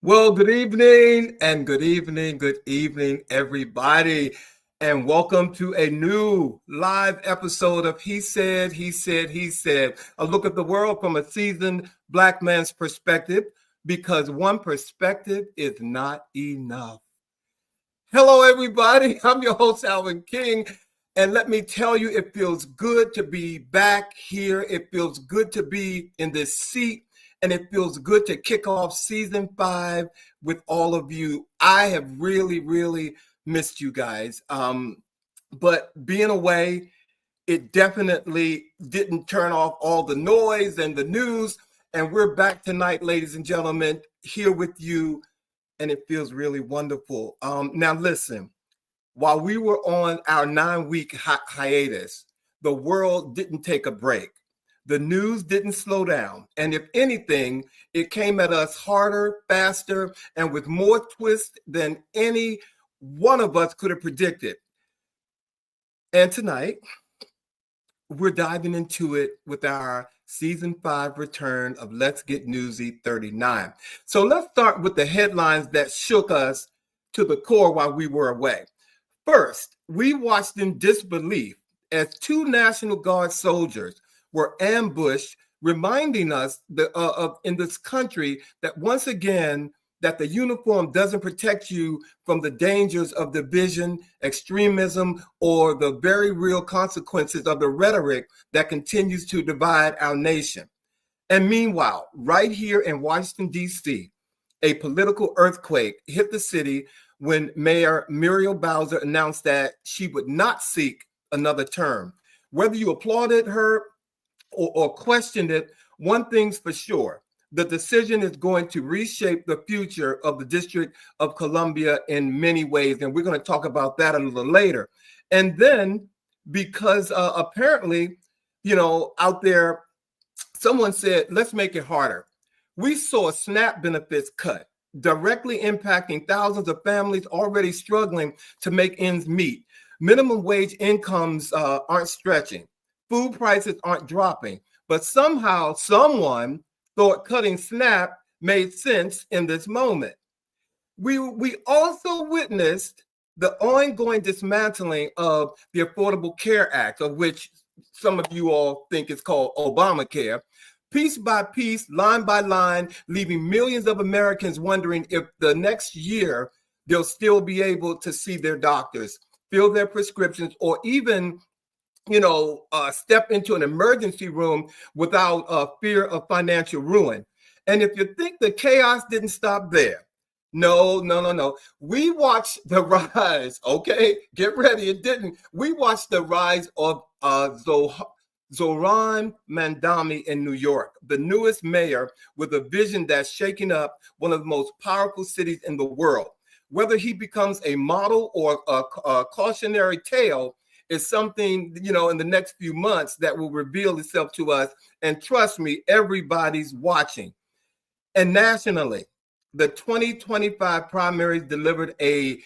Well, good evening, everybody. And welcome to a new live episode of He Said, a look at the world from a seasoned Black man's perspective, because one perspective is not enough. Hello, everybody. I'm your host, Alvin King. And let me tell you, it feels good to be back here. It feels good to be in this seat. And it feels good to kick off season 5 with all of you. I have really missed you guys. But being away, it definitely didn't turn off all the noise and the news. And we're back tonight, ladies and gentlemen, here with you. And it feels really wonderful. Now, listen, while we were on our 9-week hiatus, the world didn't take a break. The news didn't slow down. And if anything, it came at us harder, faster, and with more twists than any one of us could have predicted. And tonight, we're diving into it with our season 5 return of Let's Get Newsy 39. So let's start with the headlines that shook us to the core while we were away. First, we watched in disbelief as 2 National Guard soldiers were ambushed, reminding us in this country that once again, that the uniform doesn't protect you from the dangers of division, extremism, or the very real consequences of the rhetoric that continues to divide our nation. And meanwhile, right here in Washington, D.C., a political earthquake hit the city when Mayor Muriel Bowser announced that she would not seek another term. Whether you applauded her or questioned it, one thing's for sure: the decision is going to reshape the future of the District of Columbia in many ways. And we're going to talk about that a little later. And then, because apparently, out there, someone said, let's make it harder. We saw SNAP benefits cut, directly impacting thousands of families already struggling to make ends meet. Minimum wage incomes aren't stretching. Food prices aren't dropping, but somehow someone thought cutting SNAP made sense in this moment. We also witnessed the ongoing dismantling of the Affordable Care Act, of which some of you all think is called Obamacare, piece by piece, line by line, leaving millions of Americans wondering if the next year they'll still be able to see their doctors, fill their prescriptions, or even step into an emergency room without fear of financial ruin. And if you think the chaos didn't stop there, no. We watched the rise, okay? Get ready, it didn't. We watched the rise of Zohran Mondami in New York, the newest mayor with a vision that's shaking up one of the most powerful cities in the world. Whether he becomes a model or a cautionary tale is something, in the next few months that will reveal itself to us. And trust me, everybody's watching. And nationally, the 2025 primaries delivered a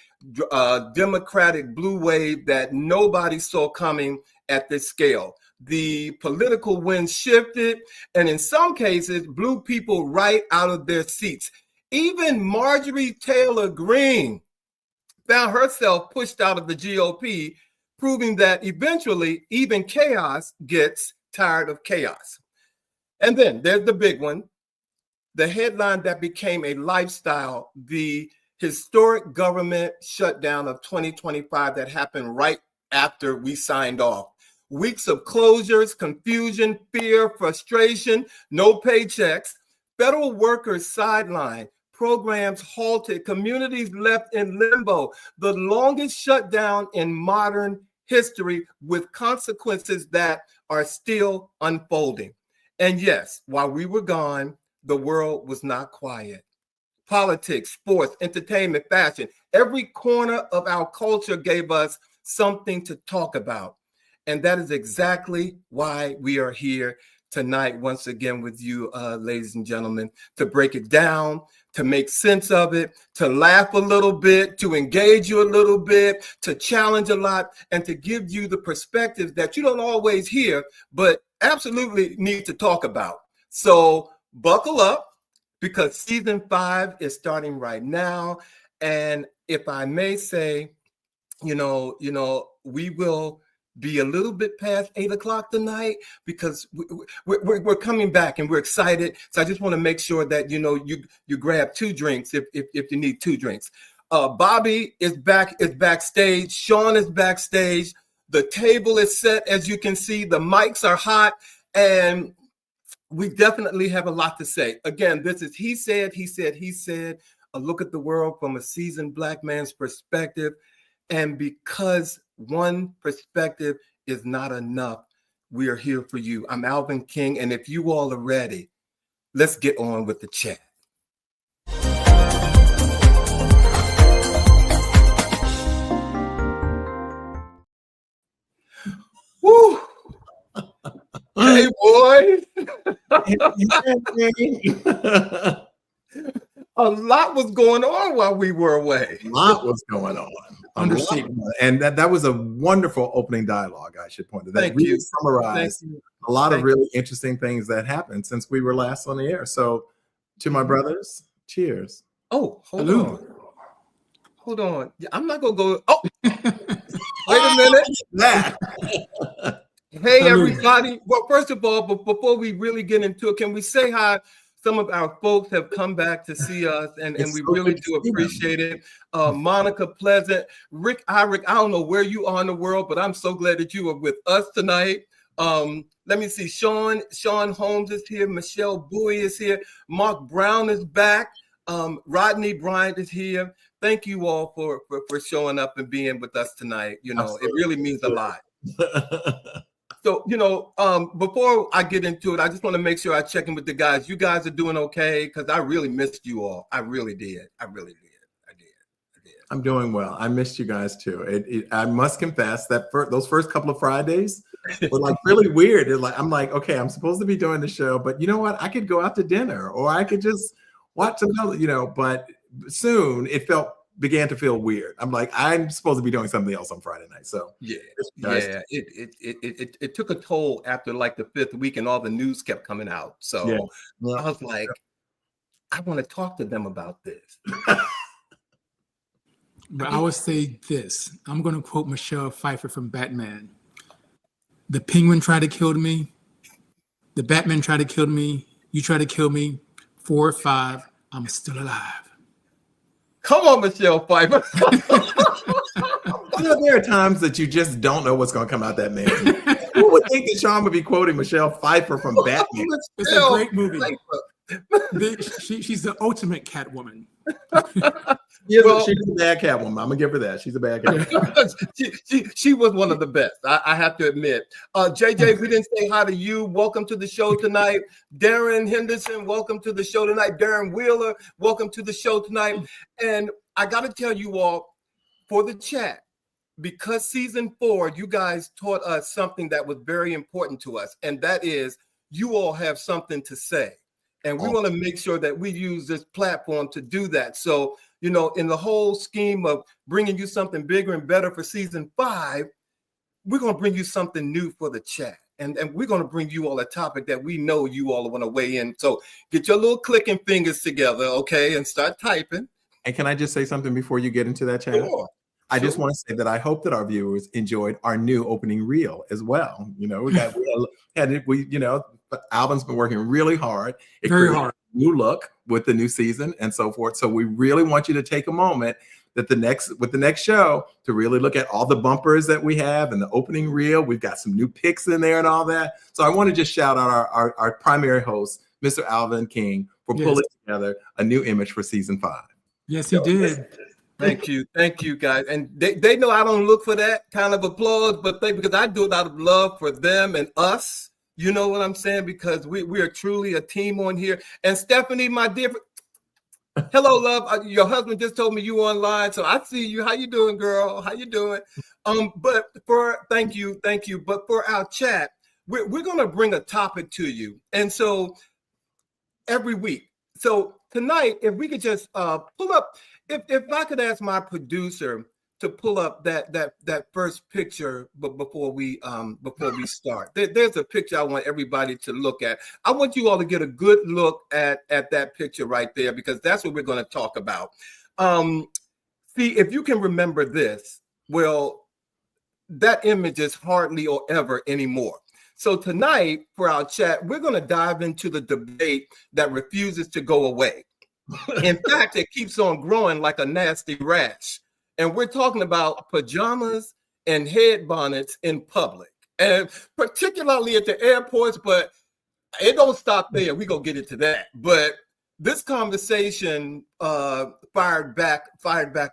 Democratic blue wave that nobody saw coming at this scale. The political wind shifted, and in some cases, blew people right out of their seats. Even Marjorie Taylor Greene found herself pushed out of the GOP, proving that eventually even chaos gets tired of chaos. And then there's the big one, the headline that became a lifestyle, the historic government shutdown of 2025 that happened right after we signed off. Weeks of closures, confusion, fear, frustration, no paychecks, federal workers sidelined, programs halted, communities left in limbo, the longest shutdown in modern history, with consequences that are still unfolding. And yes, while we were gone, the world was not quiet. Politics, sports, entertainment, fashion, every corner of our culture gave us something to talk about. And that is exactly why we are here tonight, once again with you, ladies and gentlemen, to break it down, to make sense of it, to laugh a little bit, to engage you a little bit, to challenge a lot, and to give you the perspectives that you don't always hear, but absolutely need to talk about. So buckle up, because season 5 is starting right now. And if I may say, we will be a little bit past 8 o'clock tonight because we're coming back and we're excited. So I just want to make sure that, you grab 2 drinks if you need 2 drinks. Bobby is backstage. Shawn is backstage. The table is set, as you can see. The mics are hot, and we definitely have a lot to say. Again, this is He Said, He Said, He Said, a look at the world from a seasoned Black man's perspective. And because one perspective is not enough, we are here for you. I'm Alvin King, and if you all are ready, let's get on with the chat. Woo! Hey, boys. A lot was going on while we were away. A lot was going on. And that was a wonderful opening dialogue, I should point out. That really summarized a lot of really interesting things that happened since we were last on the air. So to my brothers, cheers. Oh, hold on. I'm not going to go. Oh, wait a minute. Hey, everybody. Well, first of all, before we really get into it, can we say hi? Some of our folks have come back to see us, and we really do appreciate it. Monica Pleasant, Rick Irick, I don't know where you are in the world, but I'm so glad that you are with us tonight. Let me see. Shawn Holmes is here. Michelle Bowie is here. Mark Brown is back. Rodney Bryant is here. Thank you all for showing up and being with us tonight. Absolutely. It really means a lot. So, before I get into it, I just want to make sure I check in with the guys. You guys are doing okay? Because I really missed you all. I really did. I did. I'm doing well. I missed you guys too. I must confess that those first couple of Fridays were like really weird. I'm like, okay, I'm supposed to be doing the show, but you know what? I could go out to dinner or I could just watch another, but soon it began to feel weird. I'm like, I'm supposed to be doing something else on Friday night. So it took a toll after like the 5th week and all the news kept coming out. So I was like, I want to talk to them about this. But I would say this. I'm going to quote Michelle Pfeiffer from Batman. The Penguin tried to kill me. The Batman tried to kill me. You tried to kill me. 4 or 5. I'm still alive. Come on, Michelle Pfeiffer. There are times that you just don't know what's going to come out that man. Who would think that Shawn would be quoting Michelle Pfeiffer from Batman? It's a great movie. She's the ultimate Catwoman. She's a bad Catwoman. I'm gonna give her that. She's a bad Catwoman. she was one of the best. I have to admit. JJ, we didn't say hi to you. Welcome to the show tonight. Darren Henderson, welcome to the show tonight. Darren Wheeler, welcome to the show tonight. And I got to tell you all, for the chat, because season 4, you guys taught us something that was very important to us, and that is you all have something to say. And we want to make sure that we use this platform to do that. So, in the whole scheme of bringing you something bigger and better for season 5, we're going to bring you something new for the chat. And we're going to bring you all a topic that we know you all want to weigh in. So get your little clicking fingers together, okay, and start typing. And can I just say something before you get into that chat? Sure. I just want to say that I hope that our viewers enjoyed our new opening reel as well. Alvin's been working really hard. Very hard. New look with the new season and so forth. So we really want you to take a moment with the next show to really look at all the bumpers that we have and the opening reel. We've got some new pics in there and all that. So I want to just shout out our primary host, Mr. Alvin King, for pulling together a new image for season 5. Yes, he did. Thank you, guys. And they know I don't look for that kind of applause, but because I do it out of love for them and us. You know what I'm saying? Because we are truly a team on here. And Stephanie, my dear, hello, love. Your husband just told me you online, so I see you. How you doing, girl? How you doing? Thank you. But for our chat, we're gonna bring a topic to you, and so every week. So tonight, if we could just pull up, if I could ask my producer to pull up that first picture, but before we start, there's a picture I want everybody to look at. I want you all to get a good look at that picture right there, because that's what we're going to talk about. See if you can remember this. Well, that image is hardly or ever anymore. So tonight for our chat, we're going to dive into the debate that refuses to go away. In fact, it keeps on growing like a nasty rash. And we're talking about pajamas and head bonnets in public, and particularly at the airports, but it don't stop there. We're going to get into that. But this conversation fired back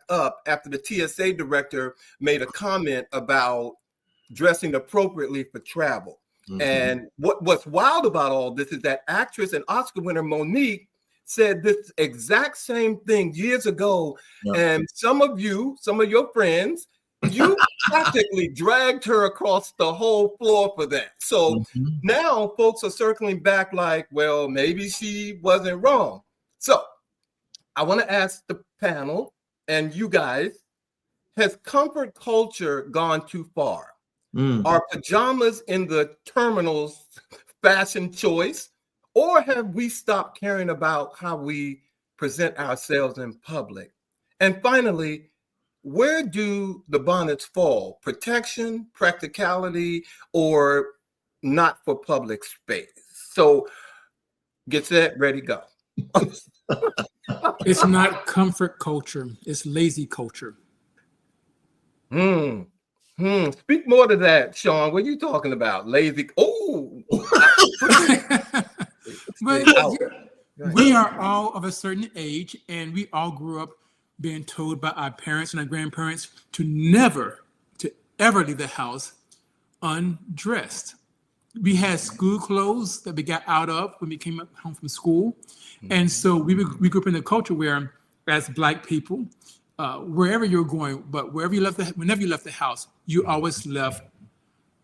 up after the TSA director made a comment about dressing appropriately for travel. Mm-hmm. And what's wild about all this is that actress and Oscar winner Monique said this exact same thing years ago. Yeah. And some of your friends, you practically dragged her across the whole floor for that. So now folks are circling back like, well, maybe she wasn't wrong. So I want to ask the panel and you guys, has comfort culture gone too far? Are pajamas in the terminals fashion choice? Or have we stopped caring about how we present ourselves in public? And finally, where do the bonnets fall? Protection, practicality, or not for public space? So get set, ready, go. It's not comfort culture. It's lazy culture. Speak more to that, Shawn. What are you talking about? Lazy. Oh. But we are all of a certain age, and we all grew up being told by our parents and our grandparents to ever leave the house undressed. We had school clothes that we got out of when we came home from school. And so we grew up in a culture where, as Black people, wherever you're going, but whenever you left the house, you always left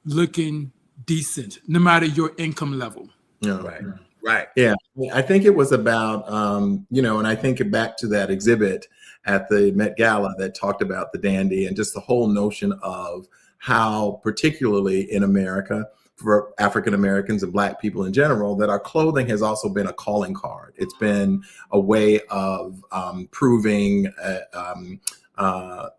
looking decent, no matter your income level. Yeah. Right. Yeah. I think it was about, and I think back to that exhibit at the Met Gala that talked about the dandy and just the whole notion of how, particularly in America, for African Americans and Black people in general, that our clothing has also been a calling card. It's been a way of proving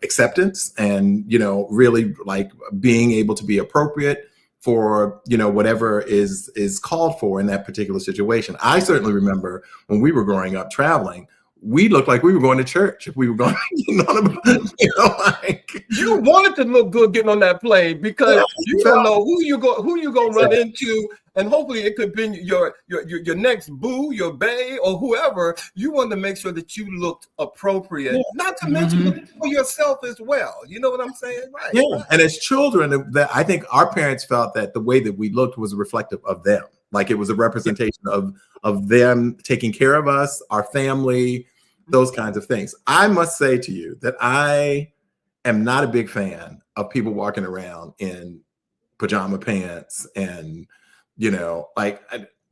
acceptance and, really like being able to be appropriate for, whatever is called for in that particular situation. I certainly remember when we were growing up traveling, we looked like we were going to church if we were going, you wanted to look good getting on that plane because you don't know who you gonna run into, and hopefully it could be your next boo, your bae, or whoever. You wanted to make sure that you looked appropriate, not to mention for yourself as well. You know what I'm saying, right? Yeah, right. And as children, that I think our parents felt that the way that we looked was reflective of them, like it was a representation of them taking care of us, our family. Those kinds of things. I must say to you that I am not a big fan of people walking around in pajama pants and, like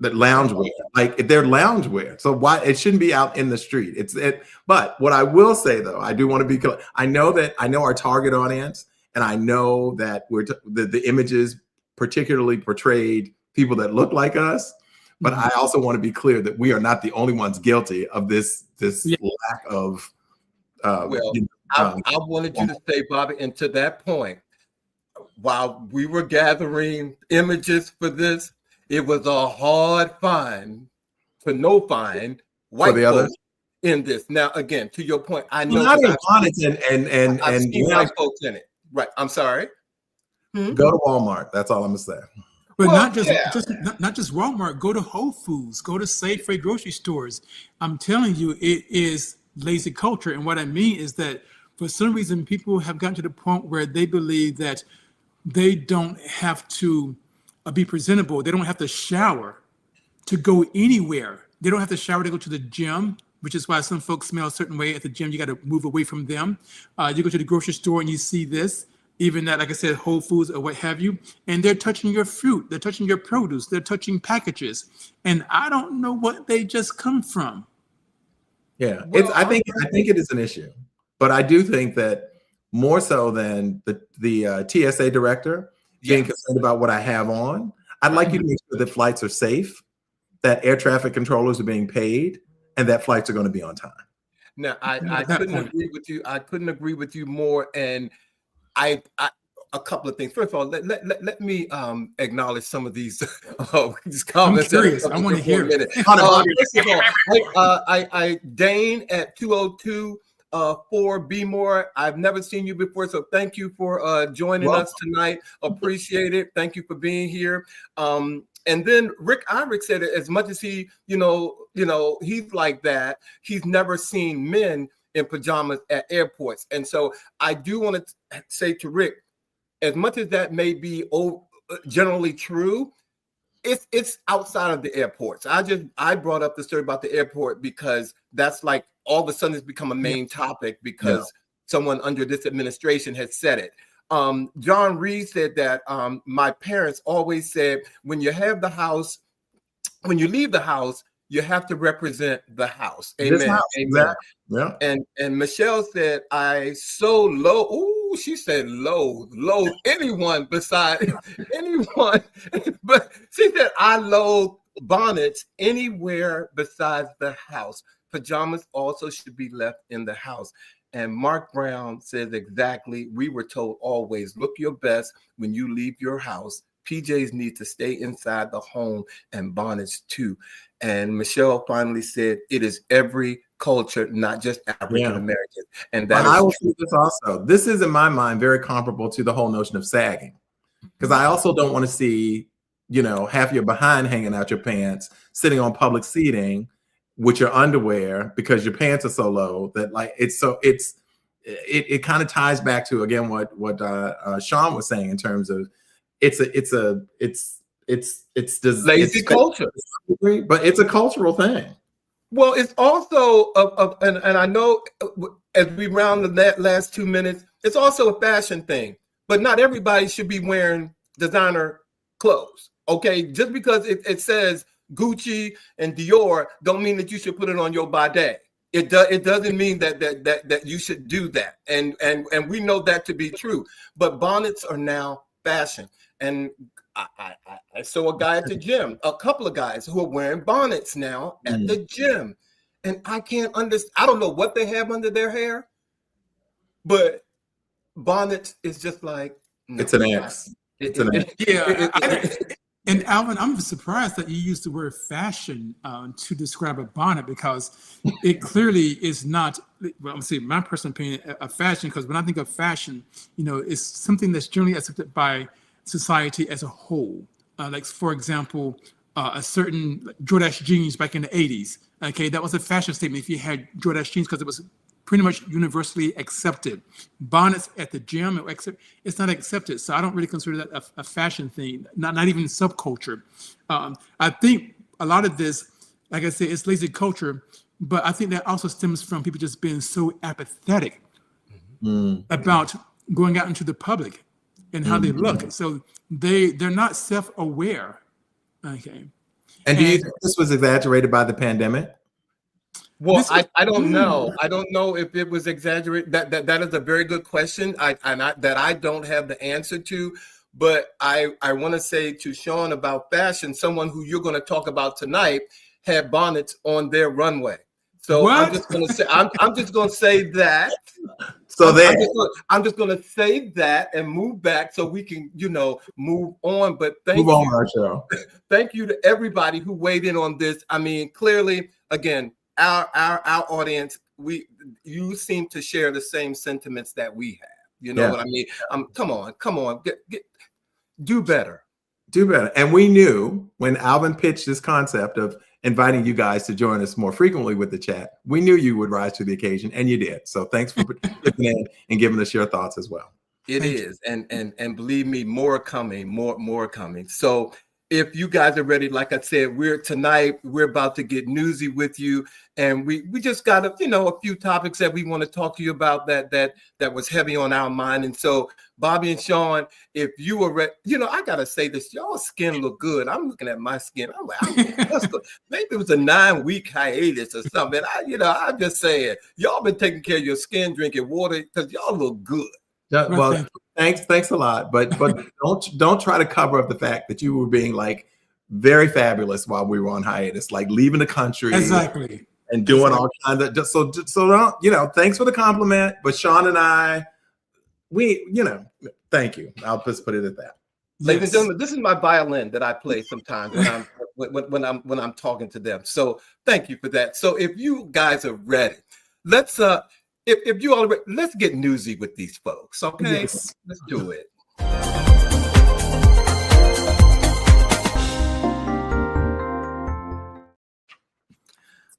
the loungewear, like they're loungewear. So why it shouldn't be out in the street. But what I will say though, I do want to be, I know our target audience, and I know that the images particularly portrayed people that look like us. But I also want to be clear that we are not the only ones guilty of this lack of. I wanted you to say, Bobby, and to that point, while we were gathering images for this, it was a hard find for no find white folks in this. Now, again, to your point, I know not in bonnets and white folks in it. Right. I'm sorry. Go to Walmart. That's all I'm gonna say. But not just Walmart. Go to Whole Foods. Go to Safeway grocery stores. I'm telling you, it is lazy culture. And what I mean is that for some reason, people have gotten to the point where they believe that they don't have to be presentable. They don't have to shower to go anywhere. They don't have to shower to go to the gym, which is why some folks smell a certain way at the gym. You got to move away from them. You go to the grocery store and you see this. Even that, like I said, Whole Foods or what have you, and they're touching your fruit, they're touching your produce, they're touching packages, and I don't know what they just come from. Yeah, I think it is an issue, but I do think that more so than the TSA director being concerned about what I have on. I'd like you to make sure that flights are safe, that air traffic controllers are being paid, and that flights are going to be on time. Now, I couldn't agree with you. I couldn't agree with you more. And I a couple of things. First of all, let me acknowledge some of these comments. I'm curious. I want to hear it. First of all, Dane at 202 4 more. I've never seen you before, so thank you for joining us tonight. Appreciate it. Thank you for being here. And then Rick Irick said it, as much as he, he's like that, he's never seen men in pajamas at airports. And so I do want to say to Rick, as much as that may be generally true, it's outside of the airports. I brought up the story about the airport because that's like all of a sudden it's become a main topic because someone under this administration has said it. John Reed said that my parents always said, when you leave the house, you have to represent the house. Amen. Amen. Exactly. Yeah. And Michelle said, I so low. Ooh, she said loathe anyone beside anyone. But she said, I loathe bonnets anywhere besides the house. Pajamas also should be left in the house. And Mark Brown says exactly, we were told always, look your best when you leave your house. PJs need to stay inside the home and bonnets too. And Michelle finally said, it is every culture, not just African American. And that I will say this also. This is in my mind very comparable to the whole notion of sagging. Because I also don't want to see, half your behind hanging out your pants, sitting on public seating with your underwear because your pants are so low that it kind of ties back to, again, what Shawn was saying in terms of it's lazy culture, but it's a cultural thing. Well, it's also and I know as we round the last 2 minutes, it's also a fashion thing. But not everybody should be wearing designer clothes. Okay, just because it says Gucci and Dior don't mean that you should put it on your bidet. It doesn't mean that you should do that. And we know that to be true. But bonnets are now fashion. And I saw a guy at the gym, a couple of guys who are wearing bonnets now at the gym. And I can't understand. I don't know what they have under their hair, but bonnets is just like it's an X. It's an X. And Alvin, I'm surprised that you used the word fashion to describe a bonnet because it clearly is not, well, I'm saying my personal opinion, a fashion, because when I think of fashion, it's something that's generally accepted by society as a whole. Like, for example, a certain Jordache jeans back in the 80s. Okay, that was a fashion statement if you had Jordache jeans because it was pretty much universally accepted. Bonnets at the gym, it's not accepted. So I don't really consider that a fashion thing, not even subculture. I think a lot of this, like I said, it's lazy culture, but I think that also stems from people just being so apathetic about going out into the public and how they look. So they're not self-aware. Okay. And do you think this was exaggerated by the pandemic? Well, I don't know. I don't know if it was exaggerated. That is a very good question. I don't have the answer to. But I want to say to Shawn about fashion, someone who you're going to talk about tonight had bonnets on their runway. So what? I'm just going to say I'm just going to say that. So I'm just going to say that and move back so we can move on. But thank you to everybody who weighed in on this. I mean, clearly, again, our audience, you seem to share the same sentiments that we have. You know what I mean? Come on, do better. Do better. And we knew when Alvin pitched this concept of inviting you guys to join us more frequently with the chat, we knew you would rise to the occasion, and you did. So thanks for participating in and giving us your thoughts as well. It is, and believe me, more coming. So if you guys are ready, like I said, we're about to get newsy with you, and we just got a few topics that we want to talk to you about that was heavy on our mind. And so Bobby and Shawn, if you were ready, I gotta say this, y'all skin look good. I'm looking at my skin. I'm like, maybe it was a 9-week hiatus or something. I'm just saying, y'all been taking care of your skin, drinking water, because y'all look good. Well, thanks a lot, but don't try to cover up the fact that you were being like very fabulous while we were on hiatus, like leaving the country Exactly. and doing all kinds of so don't, thanks for the compliment, but Shawn and I, thank you. I'll just put it at that. Ladies and gentlemen, this is my violin that I play sometimes when I'm talking to them. So thank you for that. So if you guys are ready, let's if you all are ready, let's get newsy with these folks. Okay, yes. Let's do it.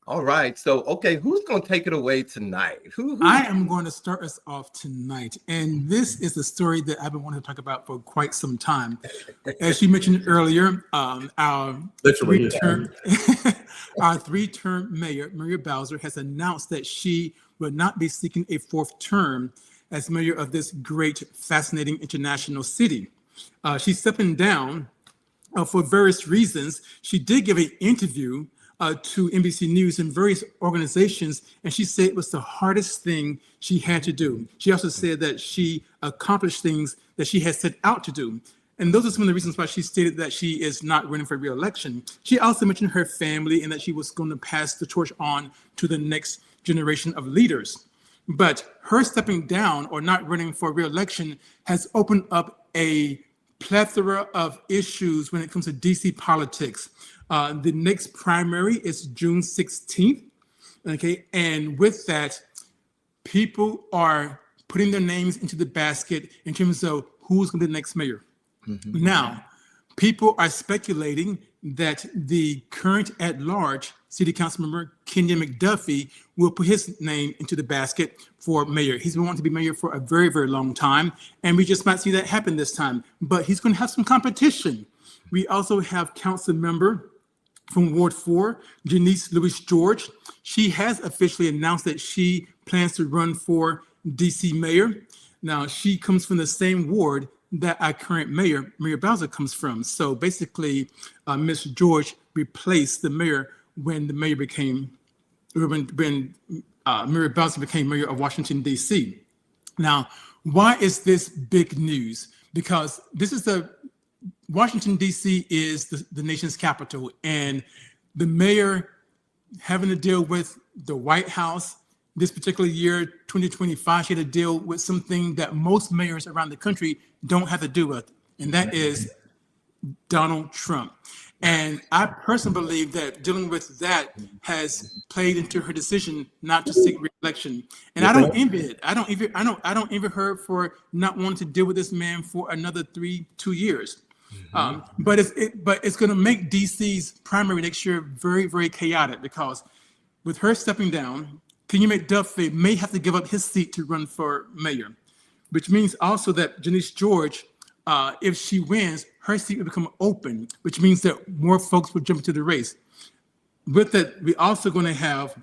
All right. So, okay, who's going to take it away tonight? I am going to start us off tonight. And this is a story that I've been wanting to talk about for quite some time. As you mentioned earlier, our three-term mayor, Muriel Bowser, has announced that she will not be seeking a fourth term as mayor of this great, fascinating international city. She's stepping down for various reasons. She did give an interview to NBC News and various organizations, and she said it was the hardest thing she had to do. She also said that she accomplished things that she had set out to do. And those are some of the reasons why she stated that she is not running for re-election. She also mentioned her family and that she was going to pass the torch on to the next generation of leaders. But her stepping down or not running for re-election has opened up a plethora of issues when it comes to DC politics. The next primary is June 16th, okay? And with that, people are putting their names into the basket in terms of who's going to be the next mayor. Mm-hmm. Now, people are speculating that the current at-large city council member, Kenya McDuffie, will put his name into the basket for mayor. He's been wanting to be mayor for a very, very long time, and we just might see that happen this time. But he's going to have some competition. We also have council member from Ward 4, Janice Lewis George. She has officially announced that she plans to run for DC mayor. Now, she comes from the same ward that our current mayor, Muriel Bowser, comes from. So basically, Ms. George replaced the mayor when the mayor became, when Muriel Bowser became mayor of Washington, D.C. Now, why is this big news? Because this is Washington, D.C. is the nation's capital, and the mayor having to deal with the White House this particular year, 2025, she had to deal with something that most mayors around the country don't have to do with, and that is Donald Trump. And I personally believe that dealing with that has played into her decision not to seek re-election. And I don't envy it. I don't envy her for not wanting to deal with this man for another 2 years. Mm-hmm. But it's going to make DC's primary next year very, very chaotic, because with her stepping down, Kenya McDuffie may have to give up his seat to run for mayor, which means also that Janice George, if she wins, her seat will become open, which means that more folks will jump into the race. With that, we're also going to have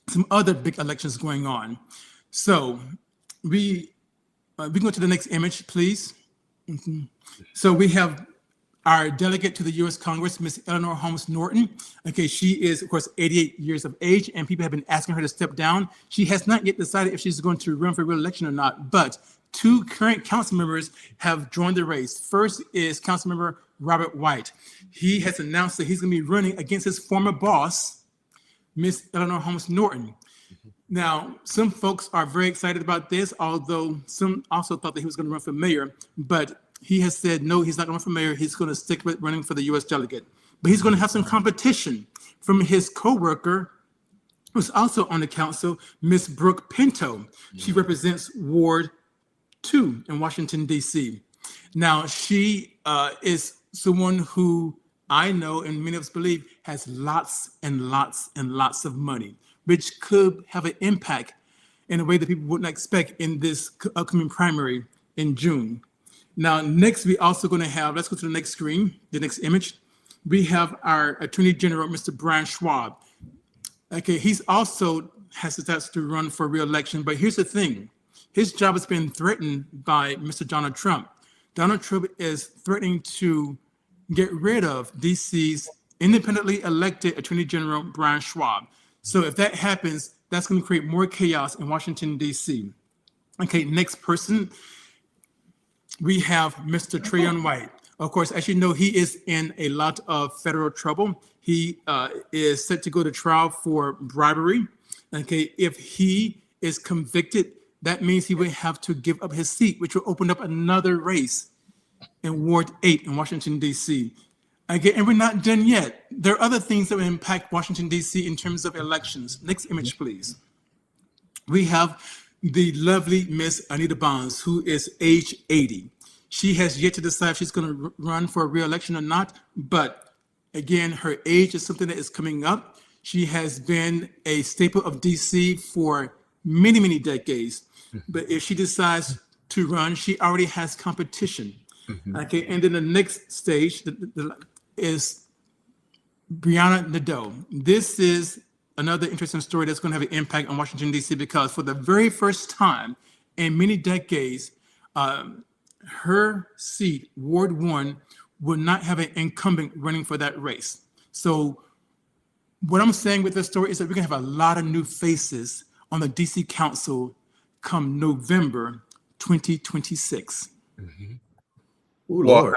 some other big elections going on. So we go to the next image, please. Mm-hmm. So we have our delegate to the U.S. Congress, Ms. Eleanor Holmes Norton. Okay, she is, of course, 88 years of age, and people have been asking her to step down. She has not yet decided if she's going to run for re-election or not, but 2 current council members have joined the race. First is Council Member Robert White. He has announced that he's going to be running against his former boss, Ms. Eleanor Holmes Norton. Now, some folks are very excited about this, although some also thought that he was going to run for mayor, but he has said, no, he's not going to run for mayor. He's going to stick with running for the U.S. delegate. But he's going to have some competition from his co-worker, who's also on the council, Ms. Brooke Pinto. She represents Ward 2 in Washington, D.C. Now, she is someone who I know and many of us believe has lots and lots and lots of money, which could have an impact in a way that people wouldn't expect in this upcoming primary in June. Now, next, we're also going to have, let's go to the next screen, the next image. We have our Attorney General, Mr. Brian Schwab. Okay, he's also has the stats to run for re-election, but here's the thing. His job has been threatened by Mr. Donald Trump. Donald Trump is threatening to get rid of DC's independently elected Attorney General, Brian Schwab. So if that happens, that's going to create more chaos in Washington, D.C. Okay, next person we have Mr. Trayon White. Of course, as you know, he is in a lot of federal trouble. He is set to go to trial for bribery. Okay, if he is convicted, that means he would have to give up his seat, which will open up another race in Ward 8 in Washington, D.C. Okay, and we're not done yet. There are other things that will impact Washington, D.C. in terms of elections. Next image, please. We have the lovely Miss Anita Bonds, who is age 80. She has yet to decide if she's going to run for re-election or not, but again, her age is something that is coming up. She has been a staple of DC for many, many decades, but if she decides to run, she already has competition. Okay, and then the next stage is Brianna Nadeau. This is another interesting story that's going to have an impact on Washington, D.C. because for the very first time in many decades, her seat, Ward 1, will not have an incumbent running for that race. So what I'm saying with this story is that we're going to have a lot of new faces on the D.C. Council come November 2026. Ooh, Lord.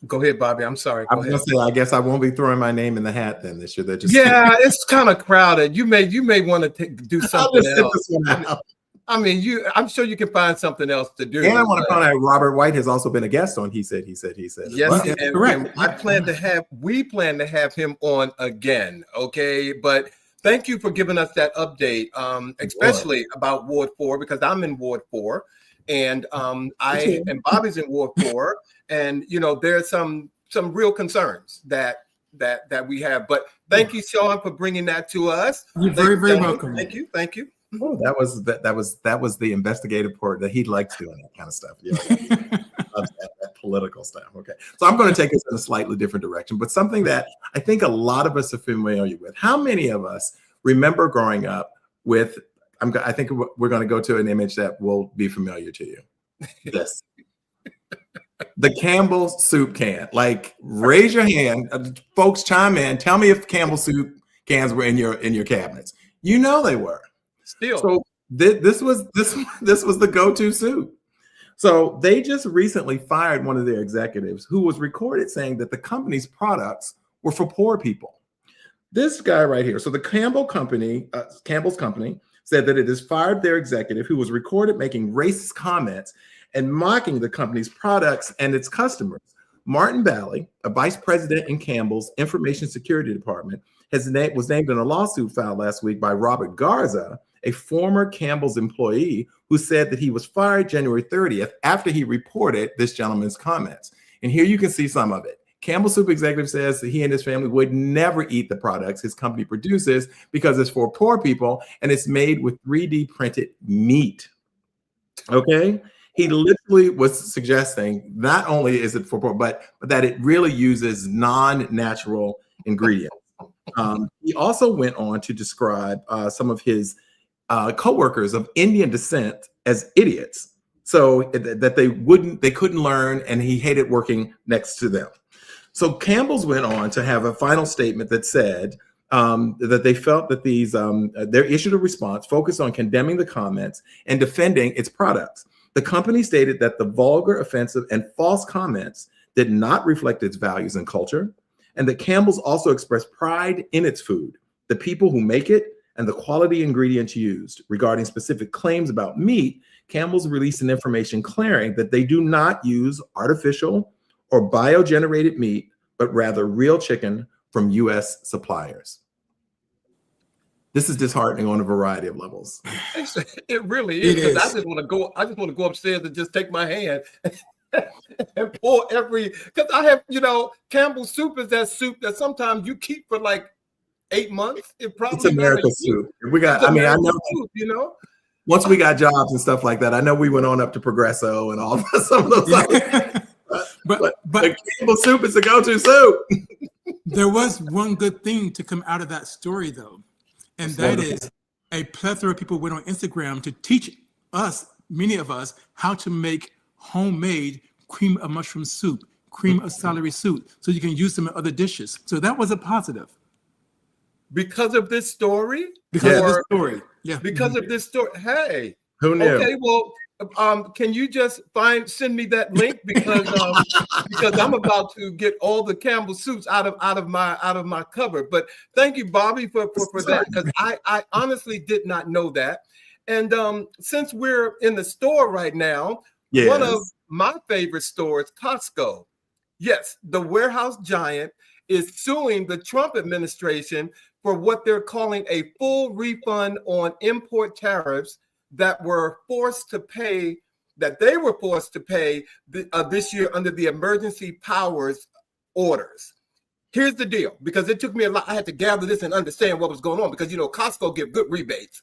Go ahead, Bobby. I'm sorry. Go ahead. I guess I won't be throwing my name in the hat then this year. Yeah, it's kind of crowded. You may want to do something else. I mean, I'm sure you can find something else to do. And I want to point out Robert White has also been a guest on He Said. Yes, well. and we plan to have him on again. Okay, but thank you for giving us that update, especially about Ward 4, because I'm in Ward 4, and and Bobby's in Ward 4, and there's some real concerns that we have. But thank you, Shawn, for bringing that to us. You're very welcome. Thank you. Oh, that was the investigative part that he likes doing that kind of stuff. Yeah, that political stuff. Okay, so I'm going to take us in a slightly different direction, but something that I think a lot of us are familiar with. How many of us remember growing up with? I think we're going to go to an image that will be familiar to you. Yes, the Campbell's soup can. Like, raise your hand, folks. Chime in. Tell me if Campbell soup cans were in your cabinets. You know they were. Still, so this was the go-to soup. So they just recently fired one of their executives who was recorded saying that the company's products were for poor people. This guy right here. So the Campbell's company said that it has fired their executive who was recorded making racist comments and mocking the company's products and its customers. Martin Bally, a vice president in Campbell's Information Security Department, was named in a lawsuit filed last week by Robert Garza, a former Campbell's employee who said that he was fired January 30th after he reported this gentleman's comments. And here you can see some of it. Campbell Soup executive says that he and his family would never eat the products his company produces because it's for poor people and it's made with 3D printed meat. Okay? He literally was suggesting not only is it for poor, but that it really uses non-natural ingredients. He also went on to describe some of his co-workers of Indian descent as idiots, so that they couldn't learn, and he hated working next to them. So Campbell's went on to have a final statement that said that they felt that they issued a response focused on condemning the comments and defending its products. The company stated that the vulgar, offensive, and false comments did not reflect its values and culture, and that Campbell's also expressed pride in its food, the people who make it, and the quality ingredients used. Regarding specific claims about meat, Campbell's released an information clearing that they do not use artificial or biogenerated meat, but rather real chicken from U.S. suppliers. This is disheartening on a variety of levels. It really is. Because I just want to go upstairs and just take my hand and pour because I have, Campbell's soup is that soup that sometimes you keep for like 8 months. It's American soup. I know soup, once we got jobs and stuff like that, I know we went on up to Progresso and all some of those other but Campbell soup is a go-to soup. There was one good thing to come out of that story, though, and that is a plethora of people went on Instagram to teach us, many of us, how to make homemade cream of mushroom soup, cream of celery soup, so you can use them in other dishes. So that was a positive. Because of this story? Because of this story. Yeah. Because of this story. Hey. Who knew? Okay, well, Can you just send me that link because I'm about to get all the Campbell suits out of my cupboard. But thank you, Bobby, for that, because I honestly did not know that. And since we're in the store right now, one of my favorite stores, Costco. Yes, the warehouse giant is suing the Trump administration for what they're calling a full refund on import tariffs that they were forced to pay this year under the emergency powers orders. Here's the deal, because it took me a lot. I had to gather this and understand what was going on, because Costco give good rebates.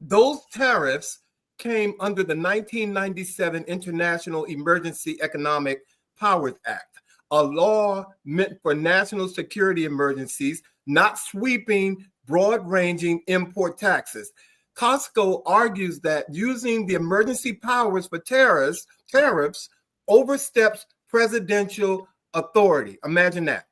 Those tariffs came under the 1997 International Emergency Economic Powers Act, a law meant for national security emergencies, not sweeping, broad-ranging import taxes. Costco argues that using the emergency powers for tariffs oversteps presidential authority. Imagine that.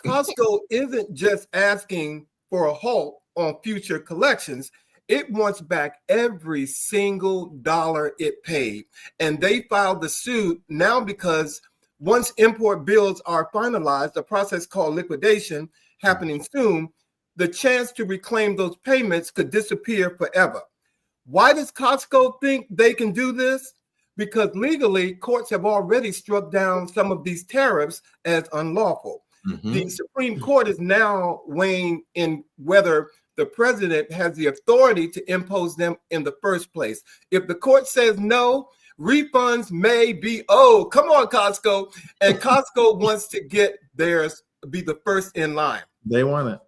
Costco isn't just asking for a halt on future collections. It wants back every single dollar it paid. And they filed the suit now because once import bills are finalized, a process called liquidation happening soon, the chance to reclaim those payments could disappear forever. Why does Costco think they can do this? Because legally, courts have already struck down some of these tariffs as unlawful. The Supreme Court is now weighing in whether the president has the authority to impose them in the first place. If the court says no, refunds may be owed. Come on, Costco. And Costco wants to get theirs, be the first in line. They want it.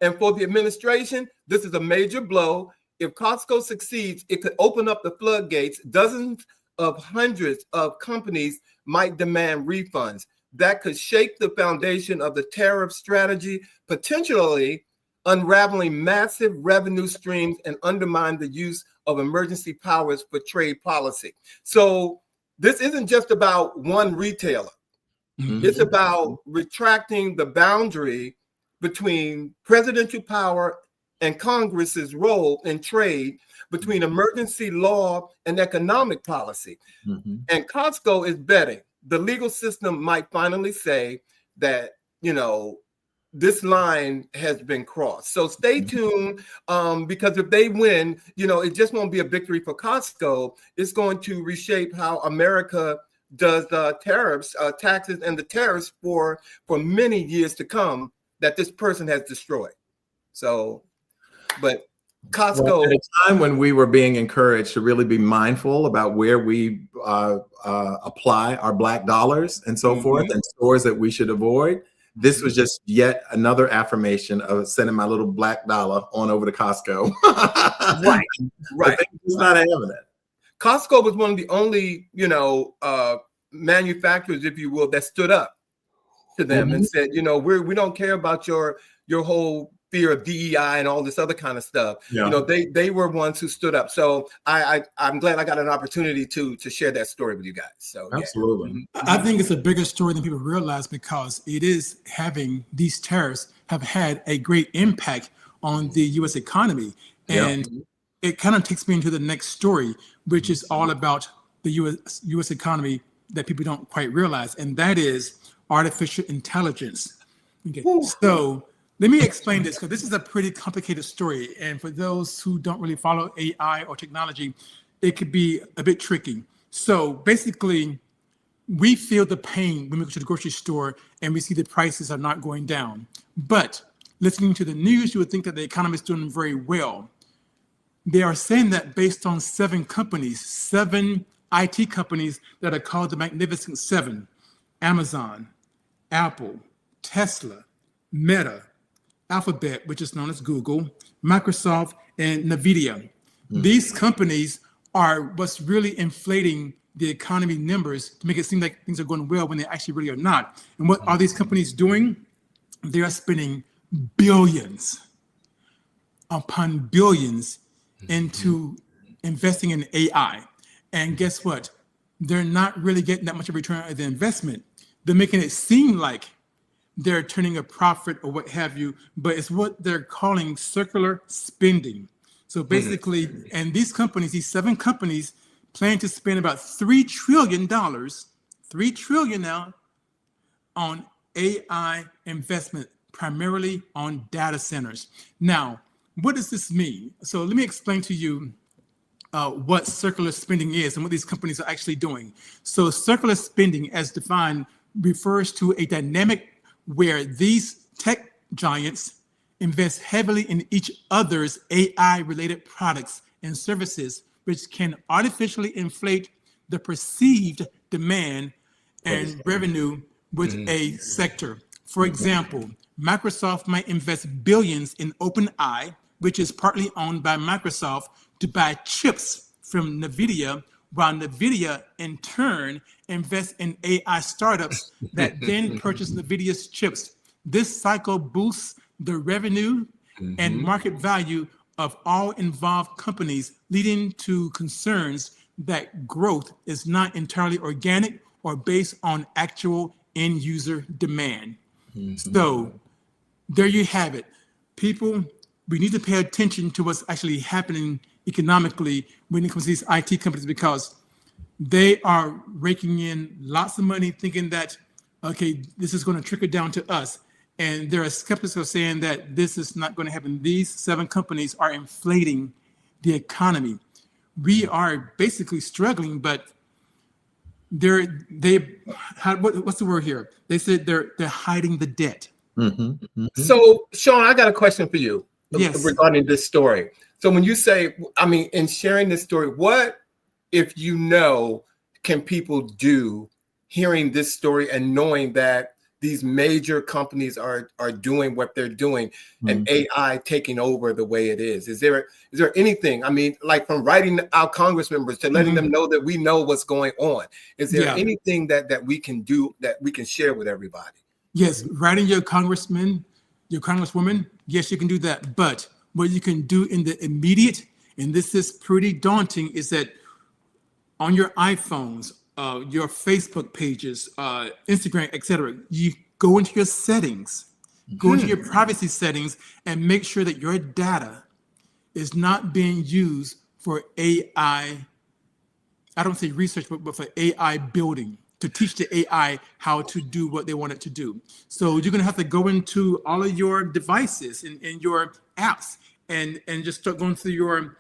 And for the administration, this is a major blow. If Costco succeeds, it could open up the floodgates. Dozens of hundreds of companies might demand refunds. That could shake the foundation of the tariff strategy, potentially unraveling massive revenue streams and undermine the use of emergency powers for trade policy. So this isn't just about one retailer. It's about retracting the boundary between presidential power and Congress's role in trade, between emergency law and economic policy. And Costco is betting the legal system might finally say that, this line has been crossed. So stay tuned, because if they win, it just won't be a victory for Costco. It's going to reshape how America does tariffs, taxes, and the tariffs for many years to come that this person has destroyed. So, but Costco, at a time when we were being encouraged to really be mindful about where we apply our black dollars and so forth, and stores that we should avoid, this was just yet another affirmation of sending my little black dollar on over to Costco. Right. It's not having it. Costco was one of the only, manufacturers, if you will, that stood up to them and said, we don't care about your whole fear of DEI and all this other kind of stuff. They were ones who stood up. So I'm glad I got an opportunity to share that story with you guys. So absolutely. I think it's a bigger story than people realize, because it is these tariffs have had a great impact on the U.S. economy. And it kind of takes me into the next story, which is all about the U.S. economy that people don't quite realize. And that is artificial intelligence. Okay. So let me explain this, because this is a pretty complicated story. And for those who don't really follow AI or technology, it could be a bit tricky. So basically, we feel the pain when we go to the grocery store and we see the prices are not going down. But listening to the news, you would think that the economy is doing very well. They are saying that based on 7 IT companies that are called the Magnificent Seven: Amazon, Apple, Tesla, Meta, Alphabet, which is known as Google, Microsoft, and NVIDIA. These companies are what's really inflating the economy numbers to make it seem like things are going well when they actually really are not. And what are these companies doing? They are spending billions upon billions into investing in AI. And guess what? They're not really getting that much of a return on the investment. They're making it seem like they're turning a profit or what have you, but it's what they're calling circular spending. So basically, and these companies, these 7 companies, plan to spend about $3 trillion, $3 trillion now, on AI investment, primarily on data centers. Now, what does this mean? So let me explain to you what circular spending is and what these companies are actually doing. So circular spending, as defined, refers to a dynamic where these tech giants invest heavily in each other's AI-related products and services, which can artificially inflate the perceived demand and revenue with a sector. For example, Microsoft might invest billions in OpenAI, which is partly owned by Microsoft, to buy chips from NVIDIA, while NVIDIA in turn invests in AI startups that then purchase NVIDIA's chips. This cycle boosts the revenue and market value of all involved companies, leading to concerns that growth is not entirely organic or based on actual end user demand. So there you have it. People, we need to pay attention to what's actually happening economically when it comes to these IT companies, because they are raking in lots of money thinking that, okay, this is going to trickle down to us. And there are skeptics who are saying that this is not going to happen. These 7 companies are inflating the economy. We are basically struggling, but what's the word here? They said they're hiding the debt. So, Shawn, I got a question for you regarding this story. So when you say, I mean, in sharing this story, what, if you know, can people do hearing this story and knowing that these major companies are doing what they're doing and AI taking over the way it is? Is there anything, I mean, like from writing our Congress members to letting them know that we know what's going on? Is there anything that we can do, that we can share with everybody? Yes, writing your congressman, your congresswoman, yes, you can do that. But what you can do in the immediate, and this is pretty daunting, is that on your iPhones, your Facebook pages, Instagram, etc., you go into your settings, go into your privacy settings, and make sure that your data is not being used for AI. I don't say research, but for AI building, to teach the AI how to do what they want it to do. So you're going to have to go into all of your devices and your apps and just start going through your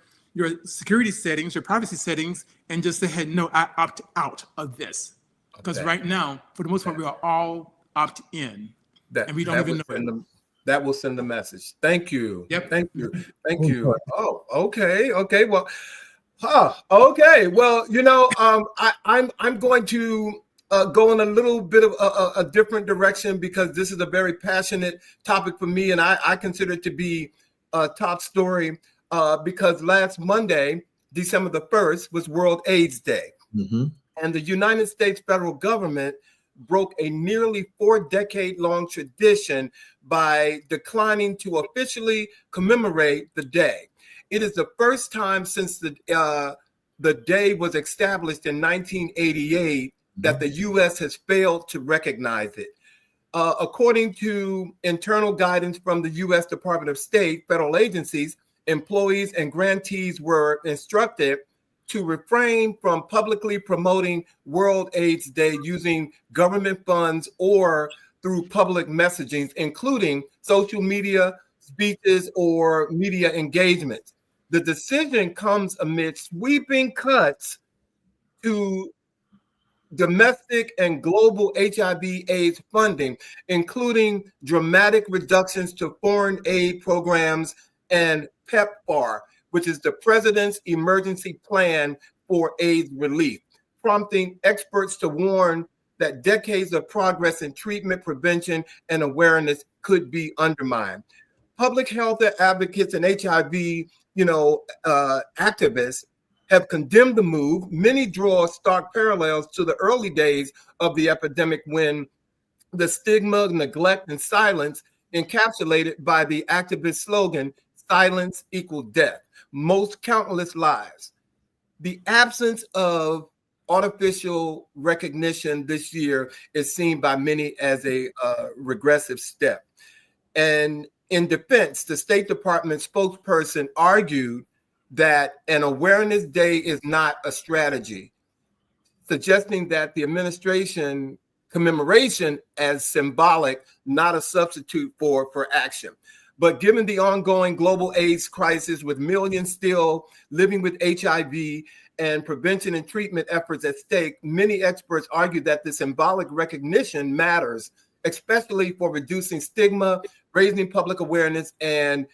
security settings, your privacy settings, and just say, hey, no, I opt out of this. Because right now, for the most part, we are all opt in, and we don't even know it. That will send the message. Thank you. Yep. Thank you. Thank you. Oh, okay. Okay. Well, okay. Well, you know, I'm going to go in a little bit of a different direction, because this is a very passionate topic for me, and I consider it to be a top story because last Monday, December the 1st, was World AIDS Day. And the United States federal government broke a nearly 4-decade-long tradition by declining to officially commemorate the day. It is the first time since the day was established in 1988 that the U.S. has failed to recognize it. According to internal guidance from the U.S. Department of State, federal agencies, employees and grantees were instructed to refrain from publicly promoting World AIDS Day using government funds or through public messaging, including social media, speeches, or media engagements. The decision comes amid sweeping cuts to domestic and global HIV/AIDS funding, including dramatic reductions to foreign aid programs and PEPFAR, which is the President's Emergency Plan for AIDS Relief, prompting experts to warn that decades of progress in treatment, prevention, and awareness could be undermined. Public health advocates and HIV, activists have condemned the move. Many draw stark parallels to the early days of the epidemic, when the stigma, neglect, and silence encapsulated by the activist slogan, "Silence equals death," most countless lives. The absence of artificial recognition this year is seen by many as a regressive step. And in defense, the State Department spokesperson argued that an awareness day is not a strategy, suggesting that the administration commemoration as symbolic, not a substitute for action. But given the ongoing global AIDS crisis with millions still living with HIV and prevention and treatment efforts at stake, many experts argue that the symbolic recognition matters, especially for reducing stigma, raising public awareness, and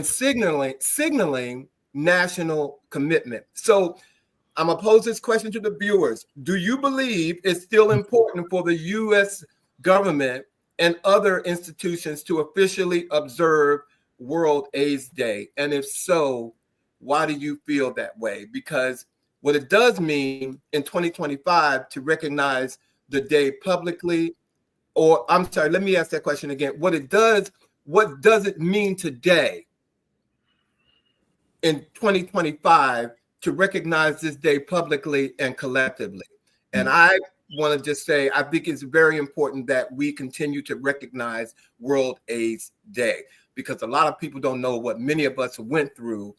signaling national commitment. So I'm gonna pose this question to the viewers. Do you believe it's still important for the U.S. government and other institutions to officially observe World AIDS Day? And if so, why do you feel that way? Because what it does mean in 2025 to recognize the day publicly, or I'm sorry, let me ask that question again. What does it mean today in 2025 to recognize this day publicly and collectively? And I want to just say, I think it's very important that we continue to recognize World AIDS Day, because a lot of people don't know what many of us went through.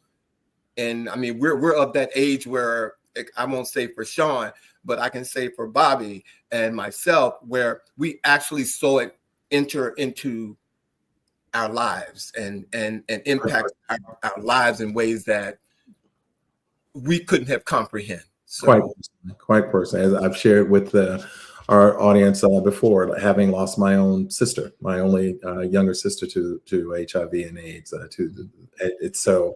And I mean, we're of that age where, I won't say for Shawn, but I can say for Bobby and myself, where we actually saw it enter into our lives and impact our lives in ways that we couldn't have comprehended. So, quite personally, as I've shared with our audience before, having lost my own sister, my only younger sister to HIV and AIDS. It's so,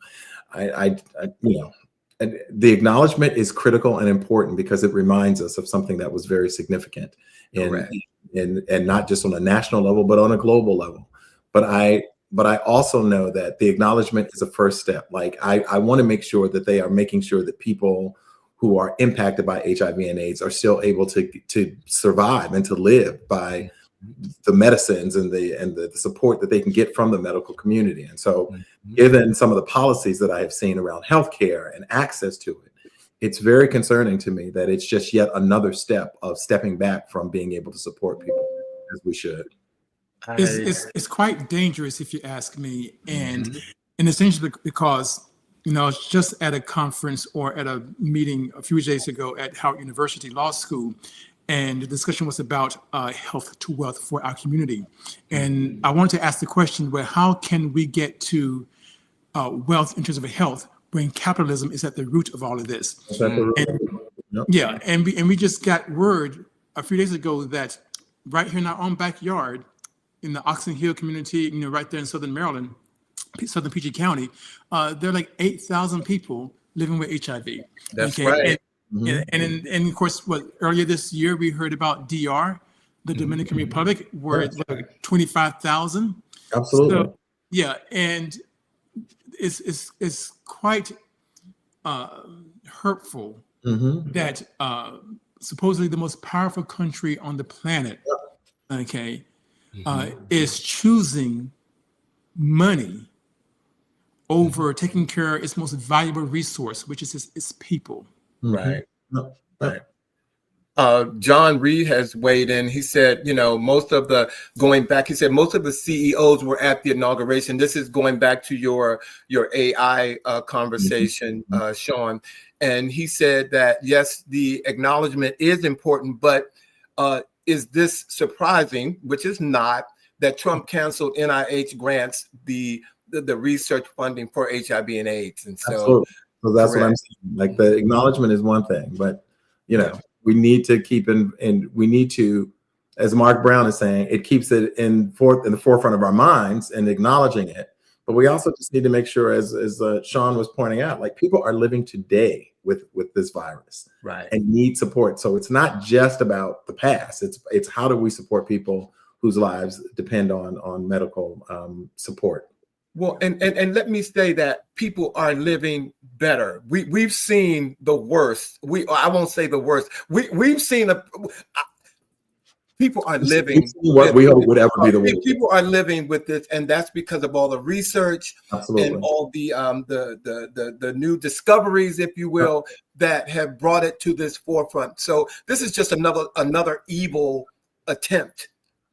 I you know, and the acknowledgement is critical and important because it reminds us of something that was very significant, and not just on a national level, but on a global level. But I also know that the acknowledgement is a first step. Like I want to make sure that they are making sure that people who are impacted by HIV and AIDS are still able to survive and to live by the medicines and the support that they can get from the medical community. And so given some of the policies that I have seen around healthcare and access to it, it's very concerning to me that it's just yet another step of stepping back from being able to support people as we should. It's quite dangerous, if you ask me, and essentially because I was just at a conference or at a meeting a few days ago at Howard University Law School, and the discussion was about health to wealth for our community. And I wanted to ask the question, well, how can we get to wealth in terms of health when capitalism is at the root of all of this? Yeah, and we just got word a few days ago that right here in our own backyard, in the Oxon Hill community, right there in Southern Maryland, Southern PG County, there are like 8,000 people living with HIV. That's right. And of course, earlier this year we heard about DR, the Dominican Republic, where it's like 25,000. Absolutely. So, yeah, and it's quite hurtful that supposedly the most powerful country on the planet, is choosing money over taking care of its most valuable resource, which is its people. Right. Right. John Reed has weighed in. He said, most of the CEOs were at the inauguration. This is going back to your AI conversation, Shawn. And he said that, yes, the acknowledgement is important, but is this surprising, which is not, that Trump canceled NIH grants, the research funding for HIV and AIDS? And so that's what I'm saying. Like, the acknowledgement is one thing, but we need to keep we need to, as Mark Brown is saying, it keeps it in the forefront of our minds and acknowledging it. But we also just need to make sure, as Shawn was pointing out, like, people are living today with this virus, right, and need support. So it's not just about the past. It's how do we support people whose lives depend on medical support. Well, and let me say that people are living better. We've seen the worst. I won't say the worst. We've seen people are living what we hope would ever be the worst. People are living with this, and that's because of all the research. Absolutely. And all the new discoveries, if you will, that have brought it to this forefront. So this is just another evil attempt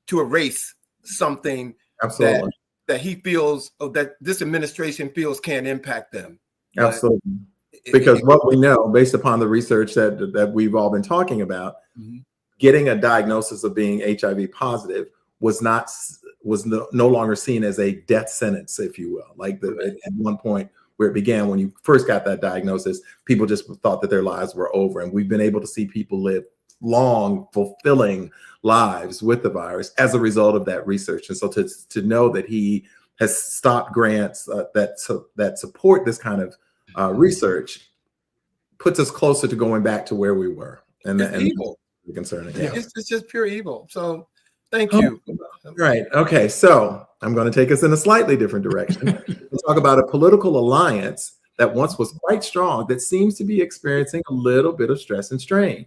to erase something Absolutely. that he feels, that this administration feels, can impact them. But Absolutely. Because what we know, based upon the research that we've all been talking about, getting a diagnosis of being HIV positive was no longer seen as a death sentence, if you will. Like at one point where it began, when you first got that diagnosis, people just thought that their lives were over. And we've been able to see people live long, fulfilling lives with the virus as a result of that research. And so to know that he has stopped grants that support this kind of research puts us closer to going back to where we were. And evil. Concerning. Yeah. It's just pure evil. So thank you. Right. Okay. So I'm going to take us in a slightly different direction. We'll talk about a political alliance that once was quite strong that seems to be experiencing a little bit of stress and strain.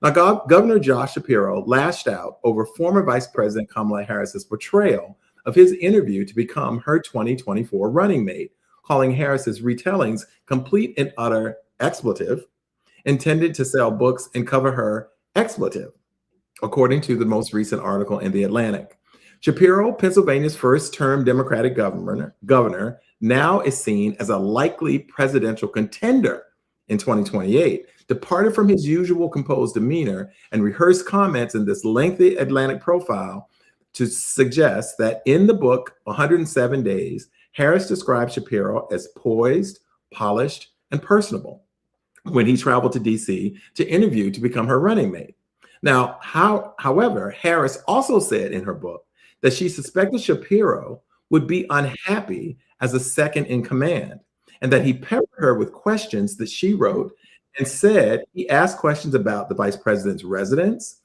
Now, Governor Josh Shapiro lashed out over former Vice President Kamala Harris's portrayal of his interview to become her 2024 running mate, calling Harris's retellings complete and utter expletive, intended to sell books and cover her expletive, according to the most recent article in The Atlantic. Shapiro, Pennsylvania's first-term Democratic governor, now is seen as a likely presidential contender in 2028, departed from his usual composed demeanor and rehearsed comments in this lengthy Atlantic profile to suggest that in the book, 107 Days, Harris described Shapiro as poised, polished, and personable when he traveled to DC to interview to become her running mate. Now, however, Harris also said in her book that she suspected Shapiro would be unhappy as a second in command, and that he peppered her with questions that she wrote and said he asked questions about the vice president's residence,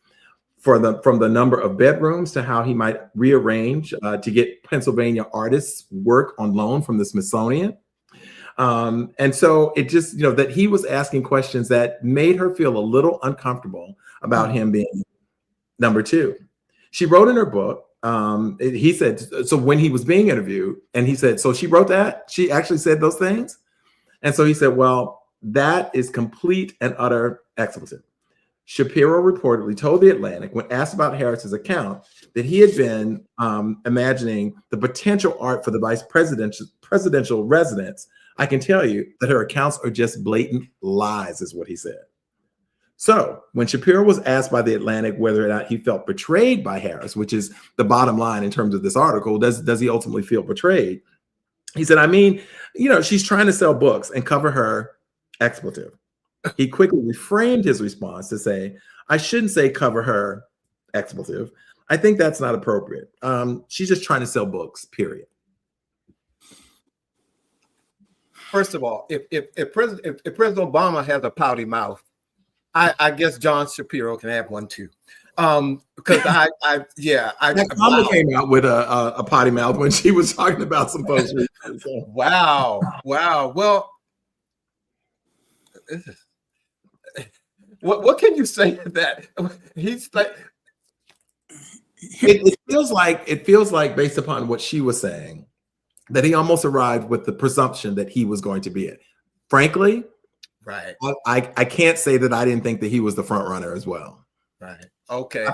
from the number of bedrooms to how he might rearrange to get Pennsylvania artists work on loan from the Smithsonian. And so it just, that he was asking questions that made her feel a little uncomfortable about him being number two. She wrote in her book, he said, so when he was being interviewed, and he said, so she wrote that? She actually said those things? And so he said, well, that is complete and utter expletive. Shapiro reportedly told The Atlantic, when asked about Harris's account, that he had been imagining the potential art for the vice presidential residence. I can tell you that her accounts are just blatant lies, is what he said. So when Shapiro was asked by The Atlantic whether or not he felt betrayed by Harris, which is the bottom line in terms of this article, does he ultimately feel betrayed? He said, I mean, she's trying to sell books and cover her expletive. He quickly reframed his response to say, I shouldn't say cover her expletive. I think that's not appropriate. She's just trying to sell books, period. First of all, if President Obama has a pouty mouth, I guess John Shapiro can have one too. Because Mama came out with a potty mouth when she was talking about some folks. So. Wow. Well, what can you say to that? He's like, it feels like based upon what she was saying, that he almost arrived with the presumption that he was going to be it. Frankly, right. I can't say that I didn't think that he was the front runner as well. Right. Okay.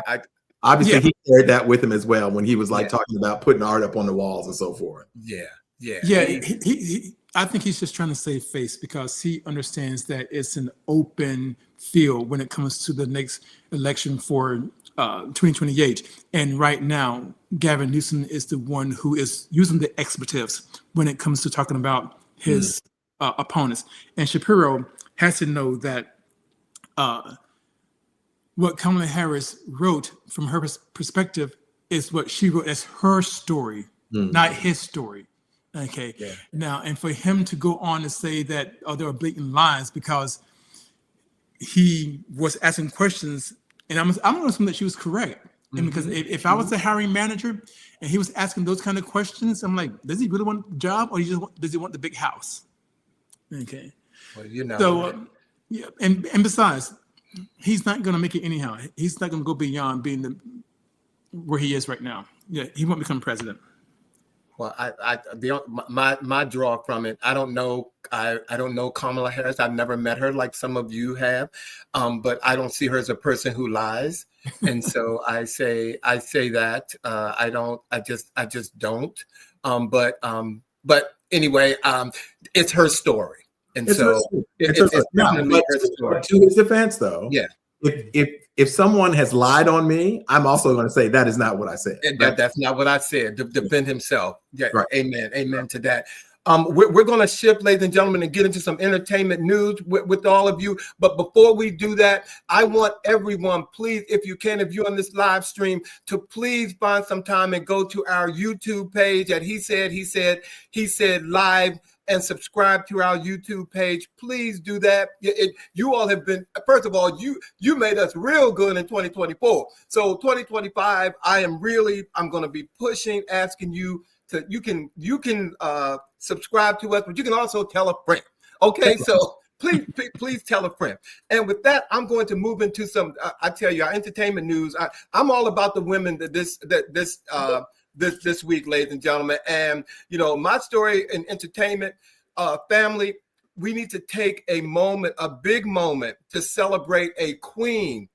Obviously, he carried that with him as well when he was talking about putting art up on the walls and so forth. Yeah. He I think he's just trying to save face because he understands that it's an open field when it comes to the next election for 2028. And right now, Gavin Newsom is the one who is using the expletives when it comes to talking about his opponents. And Shapiro has to know that what Kamala Harris wrote from her perspective is what she wrote as her story, not his story. Okay. Yeah. Now, and for him to go on to say that there are blatant lies because he was asking questions, and I'm going to assume that she was correct. And because if I was the hiring manager and he was asking those kind of questions, I'm like, does he really want the job, or does he want the big house? Okay. Well, So, and besides, he's not going to make it anyhow. He's not going to go beyond being where he is right now. Yeah, he won't become president. Well, my draw from it, I don't know Kamala Harris. I've never met her like some of you have, but I don't see her as a person who lies, and so I say that I just don't. But anyway, it's her story. And It's so it's definitely her story. But to his defense, though, Yeah. If someone has lied on me, I'm also going to say that is not what I said. And that's not what I said. Defend himself. Yeah. Right. Amen. Amen to that. We're going to shift, ladies and gentlemen, and get into some entertainment news with all of you. But before we do that, I want everyone, please, if you can, if you're on this live stream, to please find some time and go to our YouTube page at He Said Live, and subscribe to our YouTube page. Please do that. You all have been, first of all, you made us real good in 2024. So 2025, I'm going to be pushing, asking you to, you can subscribe to us, but you can also tell a friend. Okay, so please tell a friend. And with that, I'm going to move into some, I tell you, our entertainment news. I'm all about the women this week, ladies and gentlemen. And, my story in entertainment, family, we need to take a moment, a big moment, to celebrate a queen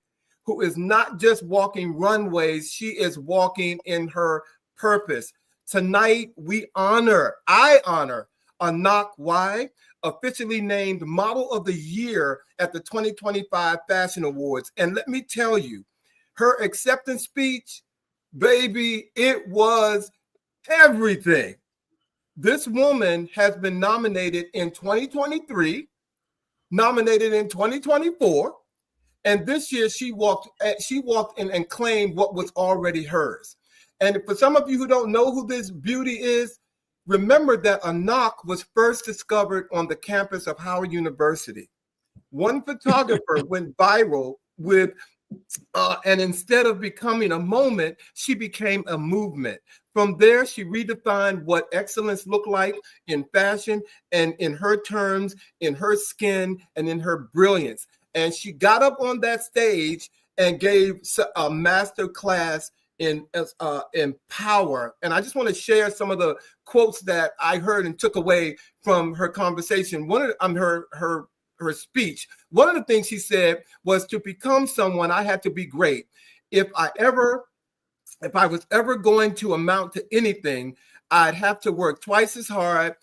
who is not just walking runways, she is walking in her purpose. Tonight, I honor Anak Y, officially named Model of the Year at the 2025 Fashion Awards. And let me tell you, her acceptance speech, baby, it was everything. This woman has been nominated in 2023, nominated in 2024, and this year she walked in and claimed what was already hers. And for some of you who don't know who this beauty is, remember that Anak was first discovered on the campus of Howard University. One photographer went viral with and instead of becoming a moment, she became a movement. From there, she redefined what excellence looked like in fashion and in her terms, in her skin, and in her brilliance. And she got up on that stage and gave a master class in power. And I just want to share some of the quotes that I heard and took away from her conversation. One of her speech. One of the things she said was, to become someone, I had to be great. If I was ever going to amount to anything, I'd have to work twice as hard,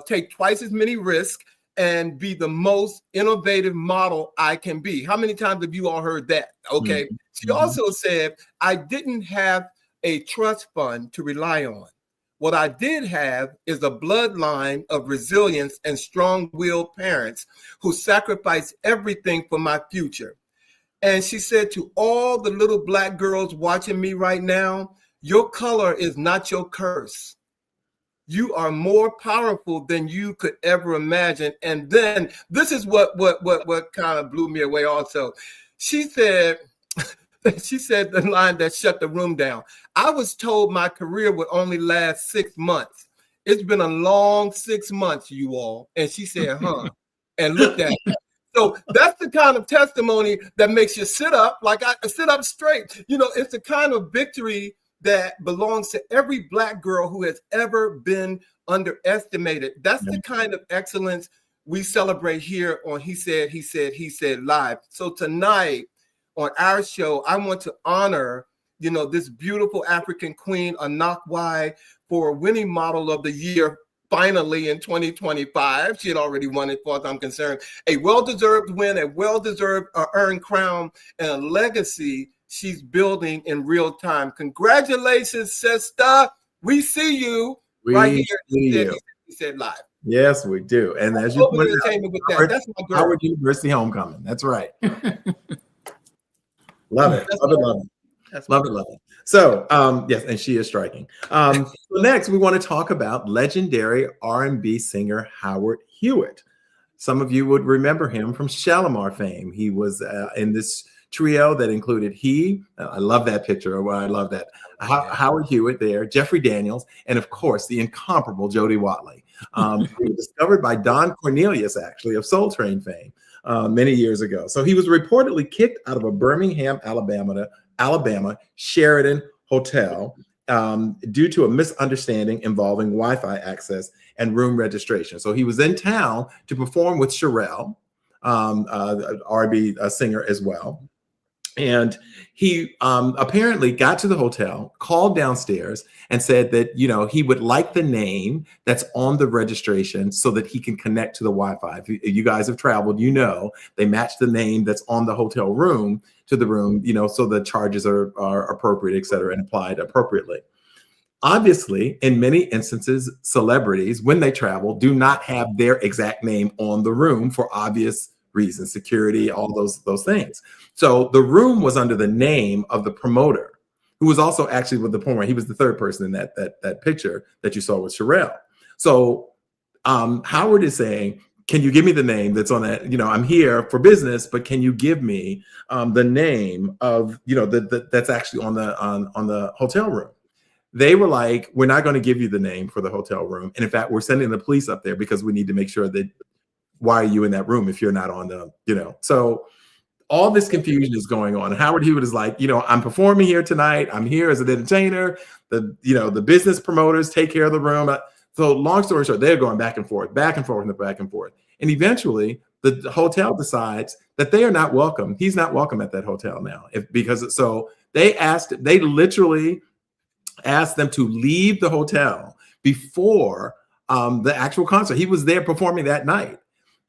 take twice as many risks, and be the most innovative model I can be. How many times have you all heard that? Okay. Mm-hmm. She also said, I didn't have a trust fund to rely on. What I did have is a bloodline of resilience and strong-willed parents who sacrificed everything for my future. And she said to all the little Black girls watching me right now, your color is not your curse. You are more powerful than you could ever imagine. And then this is what kind of blew me away also. She said the line that shut the room down. I was told my career would only last 6 months. It's been a long 6 months, you all. And she said, huh, and looked at me. So that's the kind of testimony that makes you sit up, like I sit up straight. It's the kind of victory that belongs to every Black girl who has ever been underestimated. That's the kind of excellence we celebrate here on He Said Live. So tonight, on our show, I want to honor, this beautiful African queen, Anak Y, for winning Model of the Year finally in 2025. She had already won it, as far as I'm concerned. A well-deserved win, a well-deserved earned crown, and a legacy she's building in real time. Congratulations, sister. We see you right here. He said live. Yes, we do. And as you pointed out, that's my girl. Howard University homecoming. That's right. Love it. Love it. So, yes, and she is striking. So next, we want to talk about legendary R&B singer Howard Hewitt. Some of you would remember him from Shalimar fame. He was in this trio that included I love that picture. I love that. Howard Hewitt there, Jeffrey Daniels, and of course, the incomparable Jody Watley. He was discovered by Don Cornelius, actually, of Soul Train fame. Many years ago. So he was reportedly kicked out of a Birmingham, Alabama Sheraton hotel due to a misunderstanding involving Wi-Fi access and room registration. So he was in town to perform with Sherelle, R&B singer as well. And he apparently got to the hotel, called downstairs, and said that, you know, he would like the name that's on the registration so that he can connect to the Wi-Fi. If you guys have traveled, you know, they match the name that's on the hotel room to the room, you know, so the charges are appropriate, et cetera, and applied appropriately. Obviously, in many instances, celebrities, when they travel, do not have their exact name on the room for obvious reasons, security, all those things. So the room was under the name of the promoter, who was also actually with the promoter. He was the third person in that picture that you saw with Sherelle. So Howard is saying, can you give me the name that's on that? You know, I'm here for business, but can you give me the name of, you know, that's actually on the hotel room? They were like, we're not going to give you the name for the hotel room. And in fact, we're sending the police up there because we need to make sure that, why are you in that room if you're not on the, you know? So all this confusion is going on. Howard Hewitt is like, you know, I'm performing here tonight. I'm here as an entertainer. The business promoters take care of the room. So long story short, they're going back and forth, back and forth, and back and forth. And eventually the hotel decides that they are not welcome. He's not welcome at that hotel now. So they literally asked them to leave the hotel before the actual concert. He was there performing that night.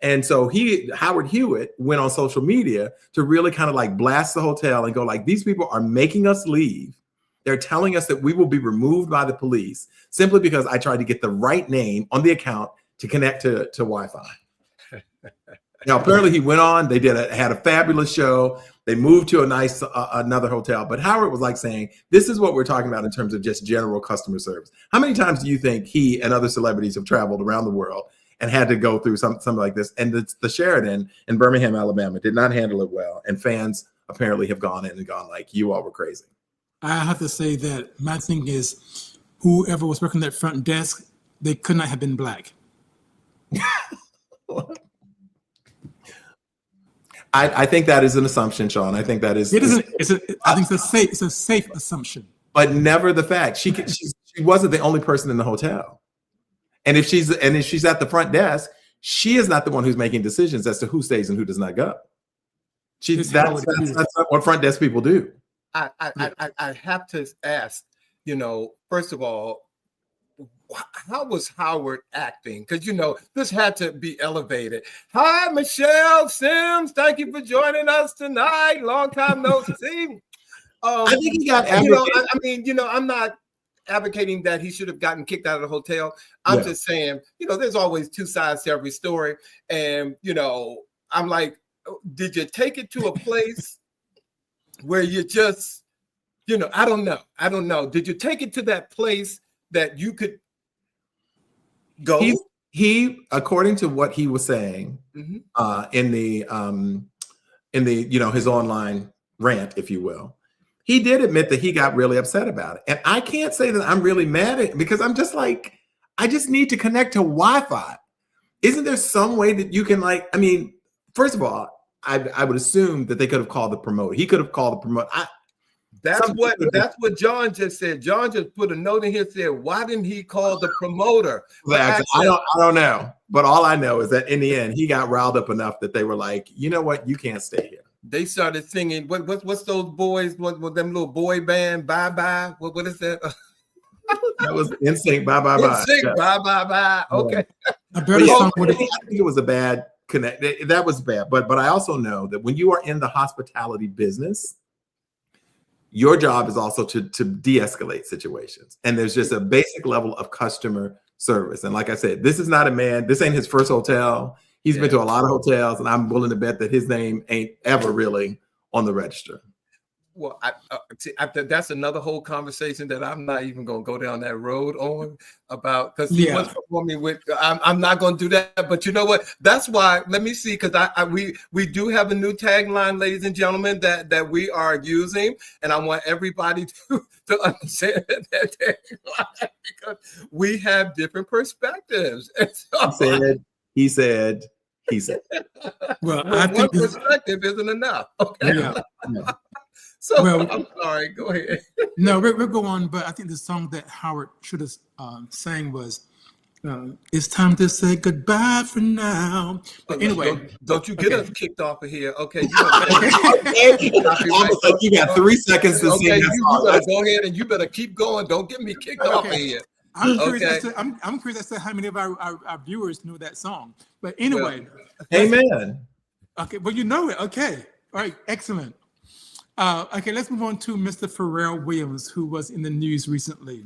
And so Howard Hewitt went on social media to really kind of like blast the hotel and go like, these people are making us leave. They're telling us that we will be removed by the police simply because I tried to get the right name on the account to connect to Wi-Fi. Now, apparently he went on, they had a fabulous show. They moved to a nice, another hotel. But Howard was like saying, this is what we're talking about in terms of just general customer service. How many times do you think he and other celebrities have traveled around the world and had to go through something like this? And the Sheraton in Birmingham, Alabama did not handle it well. And fans apparently have gone in and gone like, you all were crazy. I have to say that my thing is, whoever was working that front desk, they could not have been black. I think that is an assumption, Shawn. I think that is. It isn't. I think it's a safe assumption. But never the fact. She wasn't the only person in the hotel. And if she's at the front desk, she is not the one who's making decisions as to who stays and who does not go. That's not what front desk people do. I have to ask, you know, first of all, how was Howard acting? Because, you know, this had to be elevated. Hi, Michelle Sims. Thank you for joining us tonight. Long time no see. I think he got, you know, I mean, you know, I'm not advocating that he should have gotten kicked out of the hotel. I'm just saying, you know, there's always two sides to every story. And, you know, I'm like, did you take it to a place where you just, you know, I don't know. Did you take it to that place that you could go? He according to what he was saying in the you know, his online rant, if you will, he did admit that he got really upset about it. And I can't say that I'm really mad at it because I'm just like, I just need to connect to Wi-Fi. Isn't there some way that you can, like, I mean, first of all, I would assume that they could have called the promoter. He could have called the promoter. That's what John just said. John just put a note in here and said, why didn't he call the promoter? I don't know. But all I know is that in the end, he got riled up enough that they were like, you know what? You can't stay here. They started singing, what's those boys? What them little boy band? Bye bye. What is that? That was NSYNC. Bye bye bye. NSYNC. Bye bye bye. Okay. I think it was a bad connect. That was bad. But I also know that when you are in the hospitality business, your job is also to de-escalate situations. And there's just a basic level of customer service. And like I said, this is not a man, this ain't his first hotel. He's been to a lot of hotels, and I'm willing to bet that his name ain't ever really on the register. Well, that's another whole conversation that I'm not even going to go down that road on about, because he was performing with. I'm not going to do that. But you know what? That's why. Let me see, because we do have a new tagline, ladies and gentlemen, that we are using, and I want everybody to understand that tagline because we have different perspectives. And so he said. Well, I think one perspective isn't enough. Okay. Yeah. So I'm sorry. Go ahead. No, we'll go on. But I think the song that Howard should have sang was It's time to say goodbye for now. But anyway, don't you get us kicked off of here? Okay, you I was like, you got 3 seconds to sing. Okay, you better go ahead and you better keep going. Don't get me kicked off of here. I'm curious, I'm curious as to how many of our viewers know that song. But anyway, amen. Okay, well, you know it. Okay, all right, excellent. Okay, let's move on to Mr. Pharrell Williams, who was in the news recently.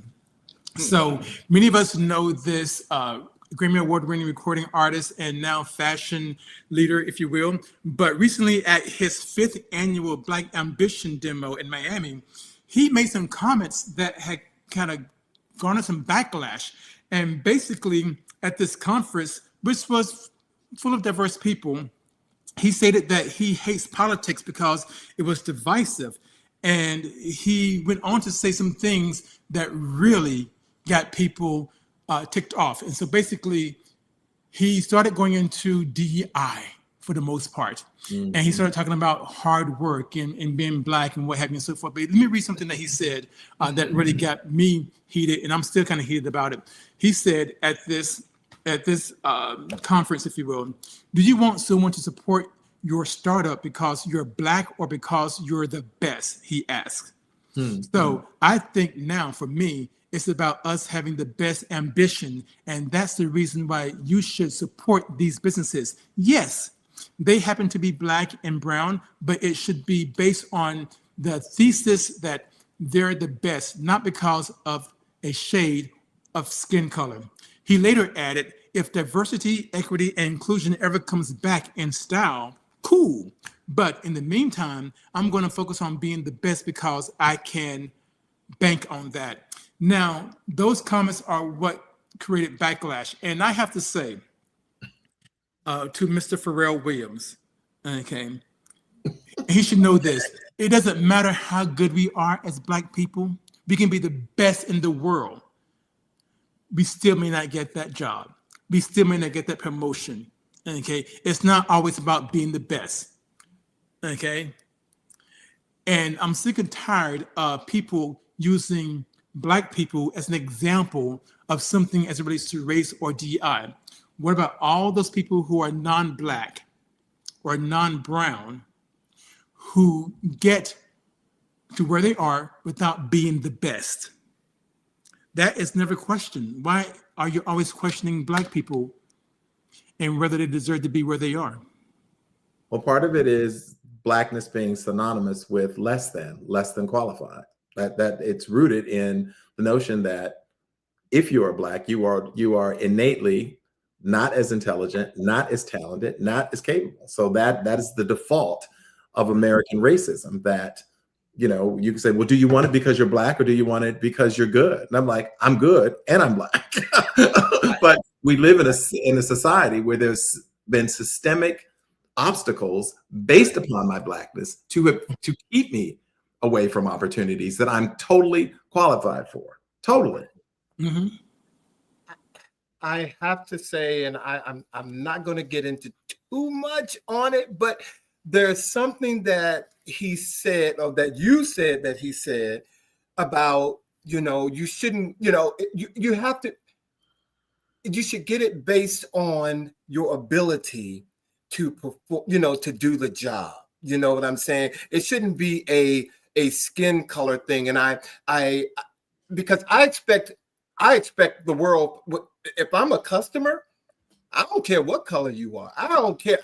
So many of us know this Grammy Award-winning recording artist and now fashion leader, if you will. But recently at his 5th annual Black Ambition demo in Miami, he made some comments that had kind of garnered some backlash. And basically at this conference, which was full of diverse people, he stated that he hates politics because it was divisive. And he went on to say some things that really got people ticked off. And so basically, he started going into DEI for the most part. Mm-hmm. And he started talking about hard work and being Black and what have you and so forth. But let me read something that he said that really got me heated, and I'm still kind of heated about it. He said at this conference, if you will, do you want someone to support your startup because you're Black or because you're the best, he asked. So I think now for me, it's about us having the best ambition. And that's the reason why you should support these businesses. Yes, they happen to be Black and brown, but it should be based on the thesis that they're the best, not because of a shade of skin color. He later added, if diversity, equity, and inclusion ever comes back in style, cool. But in the meantime, I'm going to focus on being the best because I can bank on that. Now, those comments are what created backlash. And I have to say to Mr. Pharrell Williams, okay, he should know this. It doesn't matter how good we are as Black people. We can be the best in the world. We still may not get that job. We still may not get that promotion. Okay, it's not always about being the best. Okay, and I'm sick and tired of people using Black people as an example of something as it relates to race or DEI. What about all those people who are non-Black or non-brown who get to where they are without being the best? That is never questioned. Why are you always questioning Black people and whether they deserve to be where they are? Well, part of it is Blackness being synonymous with less than qualified. That it's rooted in the notion that if you are Black, you are innately not as intelligent, not as talented, not as capable. So that is the default of American racism. That, you know, you can say, well, do you want it because you're Black or do you want it because you're good? And I'm like, I'm good and I'm Black. But we live in a society where there's been systemic obstacles based upon my Blackness to keep me away from opportunities that I'm totally qualified for. Totally. Mm-hmm. I have to say, and I'm not going to get into too much on it, but there's something that he said, or that you said that he said about, you know, you shouldn't, you know, you have to, you should get it based on your ability to perform, you know, to do the job. You know what I'm saying? It shouldn't be a skin color thing. And I because I expect the world, if I'm a customer, I don't care what color you are. I don't care.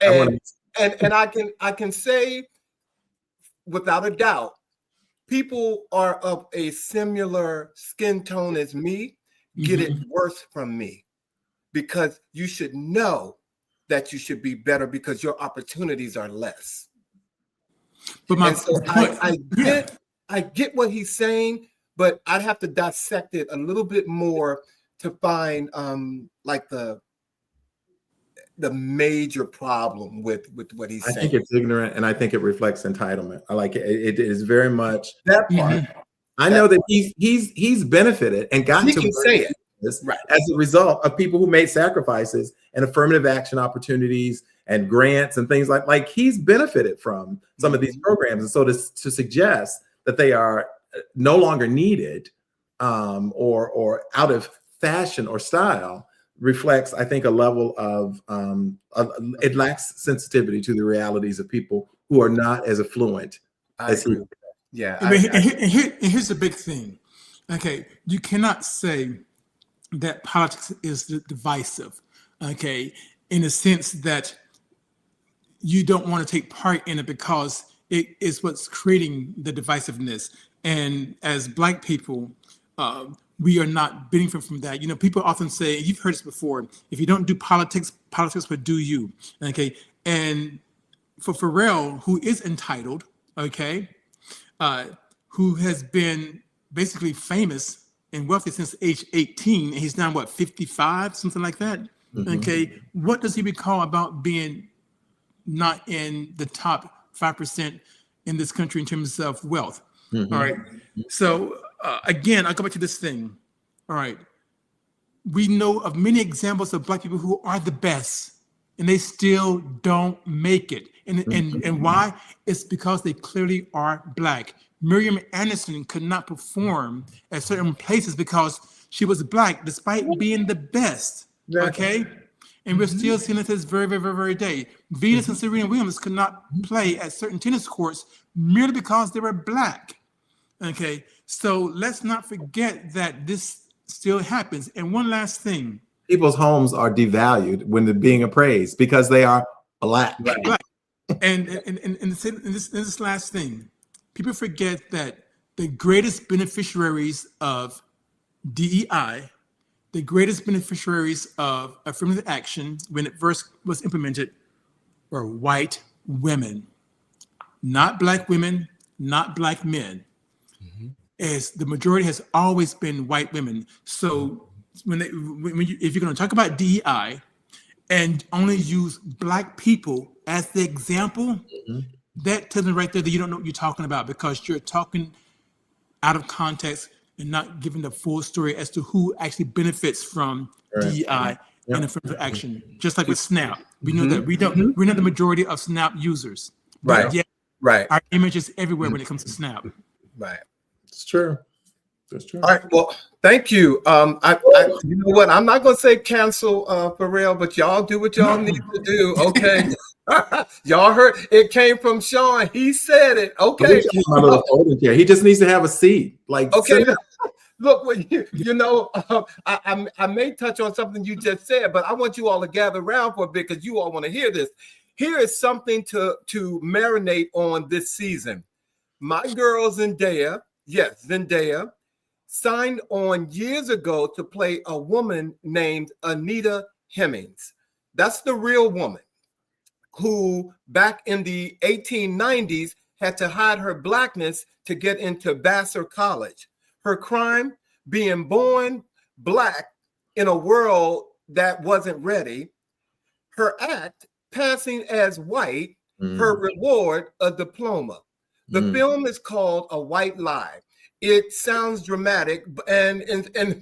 And I can say without a doubt, people are of a similar skin tone as me get it worse from me, because you should know that you should be better because your opportunities are less. But I get what he's saying, but I'd have to dissect it a little bit more to find like the major problem with what he's saying. I think it's ignorant, and I think it reflects entitlement. I like it. It is very much that part. I know that he's benefited and gotten he to can say it right as a result of people who made sacrifices and affirmative action opportunities and grants and things like he's benefited from some of these programs. And so to suggest that they are no longer needed or out of fashion or style reflects, I think, a level of it lacks sensitivity to the realities of people who are not as affluent as he. Yeah. And here's the big thing. Okay, you cannot say that politics is divisive. Okay, in the sense that you don't want to take part in it because it is what's creating the divisiveness. And as Black people, we are not benefiting from that. You know, people often say, you've heard this before, if you don't do politics, politics will do you. Okay, and for Pharrell, who is entitled, okay, who has been basically famous and wealthy since age 18, and he's now what, 55, something like that. Okay, what does he recall about being not in the top 5% in this country in terms of wealth? All right. So again, I go back to this thing. All right. We know of many examples of Black people who are the best, and they still don't make it. And why? It's because they clearly are Black. Miriam Anderson could not perform at certain places because she was Black, despite being the best. Okay. And we're still seeing it to this very, very, very, very day. Venus and Serena Williams could not play at certain tennis courts merely because they were Black. Okay, so let's not forget that this still happens. And one last thing. People's homes are devalued when they're being appraised because they are Black. Black. And this last thing, people forget that the greatest beneficiaries of DEI, the greatest beneficiaries of affirmative action when it first was implemented were white women, not Black women, not Black men. As the majority has always been white women. So if you're going to talk about DEI and only use Black people as the example, that tells me right there that you don't know what you're talking about, because you're talking out of context and not giving the full story as to who actually benefits from DEI and affirmative action. Just like with SNAP, we know that we're not the majority of SNAP users. Right. Yet our image is everywhere when it comes to SNAP. Right. It's true. That's true. All right. Well, thank you. I you know what? I'm not going to say cancel Pharrell, but y'all do what y'all need to do. Okay. Y'all heard it came from Shawn. He said it. Okay. He just needs to have a seat. Like, okay. Look, when you know, I may touch on something you just said, but I want you all to gather around for a bit because you all want to hear this. Here is something to marinate on this season. My girl Zendaya, Zendaya, signed on years ago to play a woman named Anita Hemmings. That's the real woman who back in the 1890s had to hide her Blackness to get into Vassar College. Her crime, being born Black in a world that wasn't ready. Her act, passing as white. Her reward, a diploma. The film is called A White Lie. It sounds dramatic, and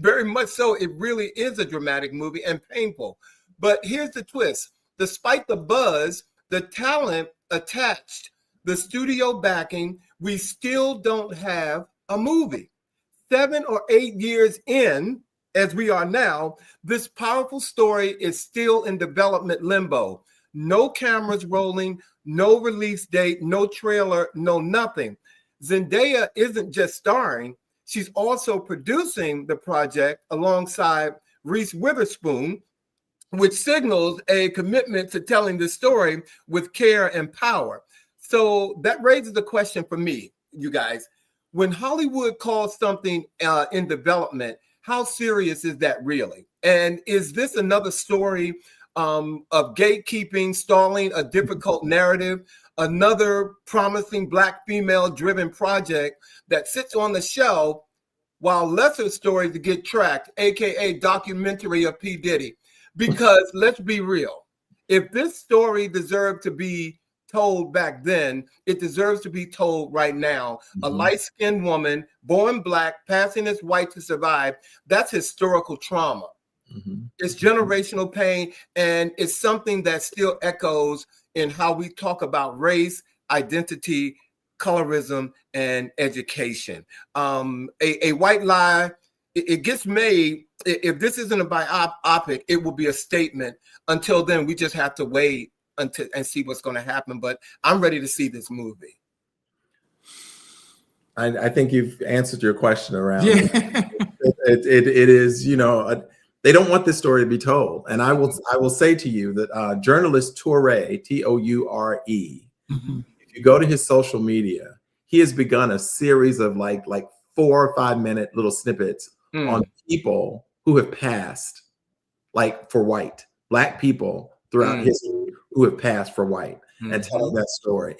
very much so, it really is a dramatic movie and painful. But here's the twist. Despite the buzz, the talent attached, the studio backing, we still don't have a movie. 7 or 8 years in, as we are now, this powerful story is still in development limbo. No cameras rolling, no release date, no trailer, no nothing. Zendaya isn't just starring, she's also producing the project alongside Reese Witherspoon, which signals a commitment to telling the story with care and power. So that raises the question for me, you guys. When Hollywood calls something in development, how serious is that really? And is this another story of gatekeeping, stalling a difficult narrative, another promising Black female-driven project that sits on the shelf while lesser stories get tracked, aka documentary of P. Diddy? Because let's be real, if this story deserved to be told back then, it deserves to be told right now. A light-skinned woman, born Black, passing as white to survive, that's historical trauma. It's generational pain, and it's something that still echoes in how we talk about race, identity, colorism, and education. A White Lie it gets made. If this isn't a biopic, it will be a statement. Until then, we just have to wait until and see what's going to happen. But I'm ready to see this movie. I think you've answered your question around. Yeah. It is, you know, they don't want this story to be told. And I will say to you that journalist Toure, Toure, if you go to his social media, he has begun a series of like 4 or 5 minute little snippets on people who have passed, like for white, Black people throughout history who have passed for white, and telling that story.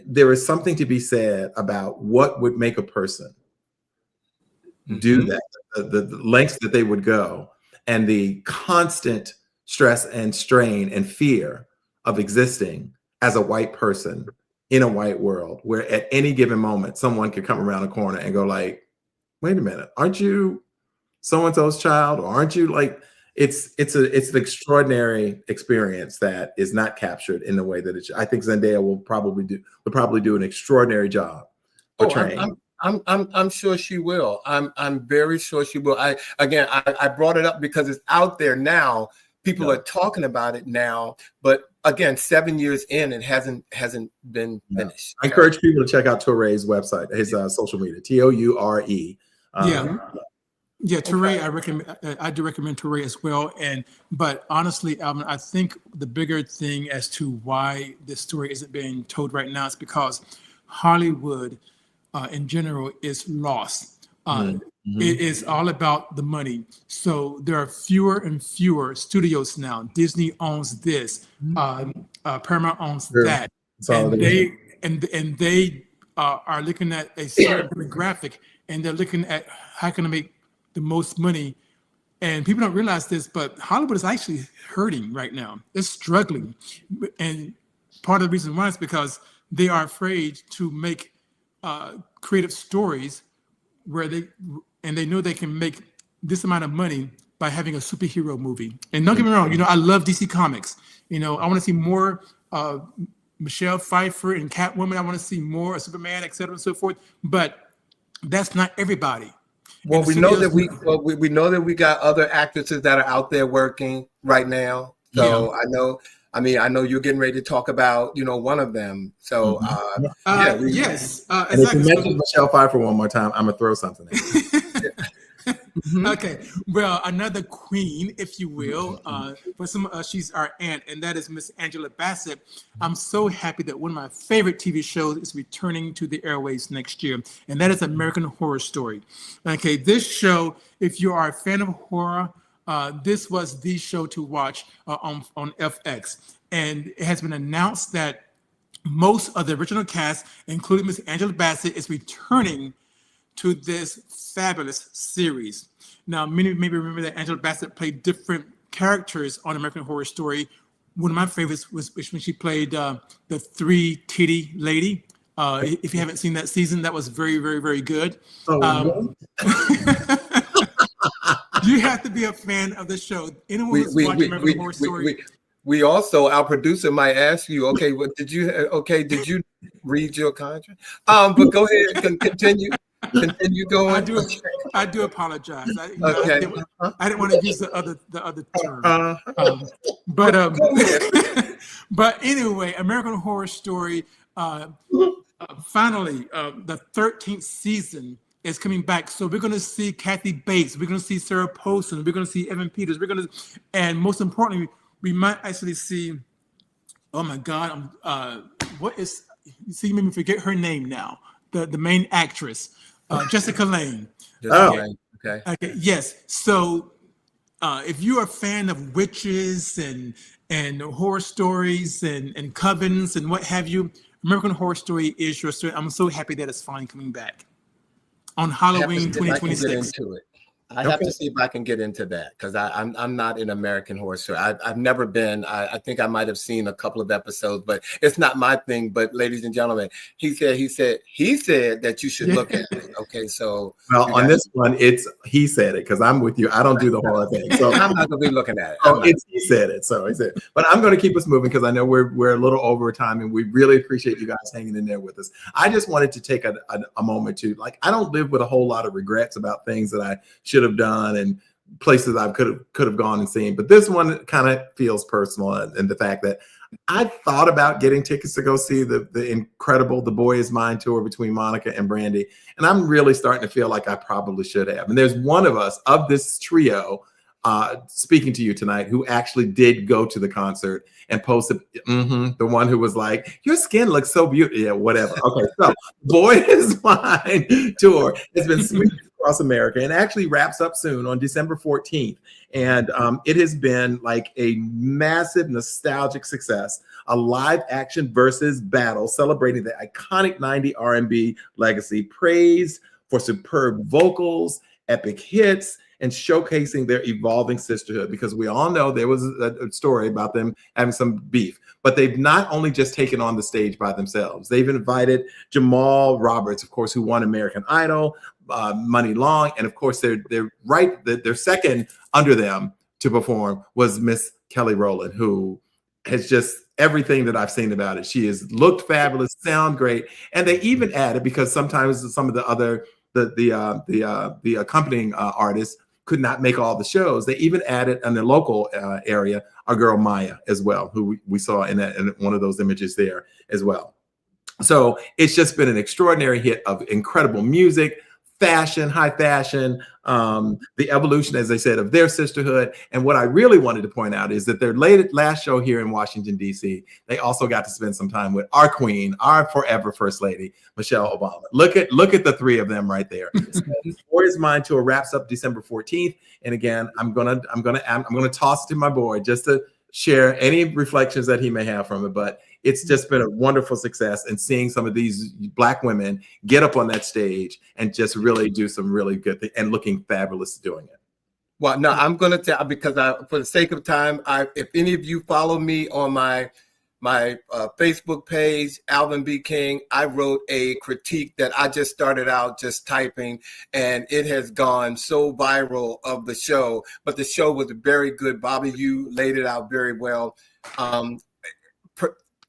There is something to be said about what would make a person do that, the lengths that they would go, and the constant stress and strain and fear of existing as a white person in a white world, where at any given moment someone could come around a corner and go like, wait a minute, aren't you so-and-so's child? Or aren't you like, it's an extraordinary experience that is not captured in the way that it should. I think Zendaya will probably do an extraordinary job portraying. I'm sure she will. I'm very sure she will. I brought it up because it's out there now. People are talking about it now, but again, 7 years in, it hasn't been finished. I encourage people to check out Toure's website, his social media, Toure. Yeah, Toure, I do recommend Toure as well. But honestly, Alvin, I think the bigger thing as to why this story isn't being told right now is because Hollywood in general is lost. It is all about the money. So there are fewer and fewer studios now. Disney owns this, Paramount owns that, and they are looking at a certain demographic, and they're looking at how can I make the most money. And people don't realize this, but Hollywood is actually hurting right now. It's struggling. And part of the reason why is because they are afraid to make creative stories where they know they can make this amount of money by having a superhero movie. And don't get me wrong, you know, I love DC Comics. You know, I want to see more Michelle Pfeiffer and Catwoman. I want to see more Superman, et cetera, and so forth. But that's not everybody. Well, we know that we know that we got other actresses that are out there working right now. So I know you're getting ready to talk about, you know, one of them. So yes. And if you mention Michelle Pfeiffer one more time, I'm gonna throw something at you. Okay. Well, another queen, if you will, for some, she's our aunt, and that is Miss Angela Bassett. I'm so happy that one of my favorite TV shows is returning to the airwaves next year, and that is American Horror Story. Okay, this show, if you are a fan of horror, this was the show to watch on FX, and it has been announced that most of the original cast, including Miss Angela Bassett, is returning to this fabulous series. Now, many maybe remember that Angela Bassett played different characters on American Horror Story. One of my favorites was when she played the 3-titty lady. If you haven't seen that season, that was very, very, very good. You have to be a fan of the show. Anyone who's watching American Horror Story. We also, our producer might ask you, okay, did you read your contract? But go ahead, continue. Continue going. I do apologize. I didn't want to use the other term. But anyway, American Horror Story. Finally, the 13th season is coming back. So we're going to see Kathy Bates. We're going to see Sarah Paulson. We're going to see Evan Peters. And most importantly, we might actually see. Oh my God! What is? You see, you made me forget her name now. The main actress. Jessica Lange. Okay. Yes. So, if you're a fan of witches and horror stories and covens and what have you, American Horror Story is your story. I'm so happy that it's finally coming back on Halloween 2026. I have to see if I can get into that because I'm not an American Horror Story. I've never been. I think I might have seen a couple of episodes, but it's not my thing. But ladies and gentlemen, he said that you should look at it. Okay, so on this one, he said it because I'm with you. I don't do the horror thing, so I'm not gonna be looking at it. Oh, he said it. So he said, but I'm going to keep us moving because I know we're a little over time, and we really appreciate you guys hanging in there with us. I just wanted to take a moment to I don't live with a whole lot of regrets about things that I should have done and places I could have gone and seen. But this one kind of feels personal, and the fact that I thought about getting tickets to go see the incredible The Boy Is Mine tour between Monica and Brandy, and I'm really starting to feel like I probably should have. And there's one of us of this trio speaking to you tonight who actually did go to the concert and posted the one who was like, your skin looks so beautiful. Yeah, whatever. Okay, so Boy Is Mine tour has been sweet across America and actually wraps up soon on December 14th. And it has been like a massive nostalgic success, a live action versus battle celebrating the iconic 90s R&B legacy, praised for superb vocals, epic hits, and showcasing their evolving sisterhood, because we all know there was a story about them having some beef, but they've not only just taken on the stage by themselves. They've invited Jamal Roberts, of course, who won American Idol, Money Long, and of course their second under them to perform was Miss Kelly Rowland, who has just everything that I've seen about it. She has looked fabulous, sound great, and they even added, because sometimes some of the other the accompanying artists could not make all the shows. They even added in the local area our girl Maya as well, who we saw in one of those images there as well. So it's just been an extraordinary hit of incredible music, fashion, high fashion, the evolution, as I said, of their sisterhood. And what I really wanted to point out is that their last show here in Washington, D.C., they also got to spend some time with our queen, our forever First Lady, Michelle Obama. Look at the three of them right there. Boy Is Mine tour wraps up December 14th. And again, I'm gonna toss it to my boy just to share any reflections that he may have from it. But it's just been a wonderful success, and seeing some of these Black women get up on that stage and just really do some really good things and looking fabulous doing it. Well, no, I'm going to tell, because for the sake of time, if any of you follow me on my Facebook page, Alvin B. King, I wrote a critique that I just started out just typing, and it has gone so viral of the show. But the show was very good. Bobby, you laid it out very well.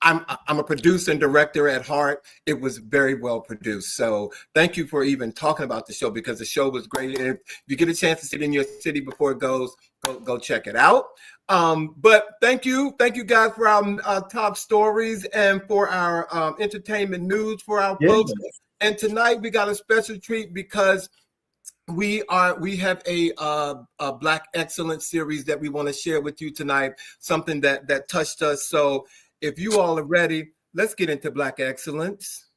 I'm a producer and director at heart. It was very well produced. So thank you for even talking about the show, because the show was great. And if you get a chance to see it in your city before it goes, go check it out. But thank you guys for our top stories and for our entertainment news for our folks. And tonight we got a special treat, because we have a Black Excellence series that we want to share with you tonight, something that touched us. So if you all are ready, let's get into Black Excellence.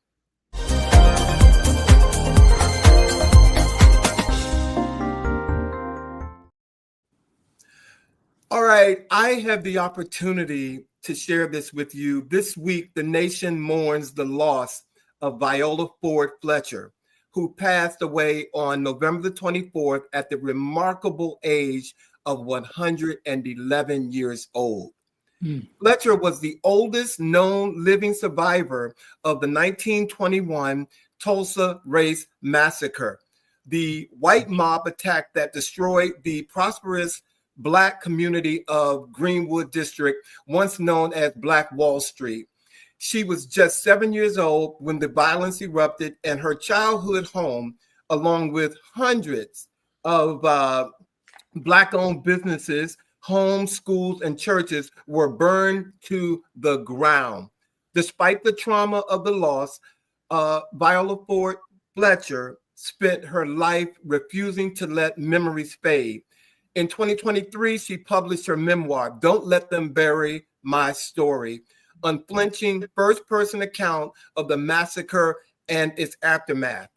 All right, I have the opportunity to share this with you. This week, the nation mourns the loss of Viola Ford Fletcher, who passed away on November the 24th at the remarkable age of 111 years old. Fletcher was the oldest known living survivor of the 1921 Tulsa Race Massacre, the white mob attack that destroyed the prosperous Black community of Greenwood District, once known as Black Wall Street. She was just 7 years old when the violence erupted, and her childhood home, along with hundreds of Black-owned businesses, homes, schools, and churches, were burned to the ground. Despite the trauma of the loss, Viola Ford Fletcher spent her life refusing to let memories fade. In 2023, she published her memoir, Don't Let Them Bury My Story, unflinching first-person account of the massacre and its aftermath.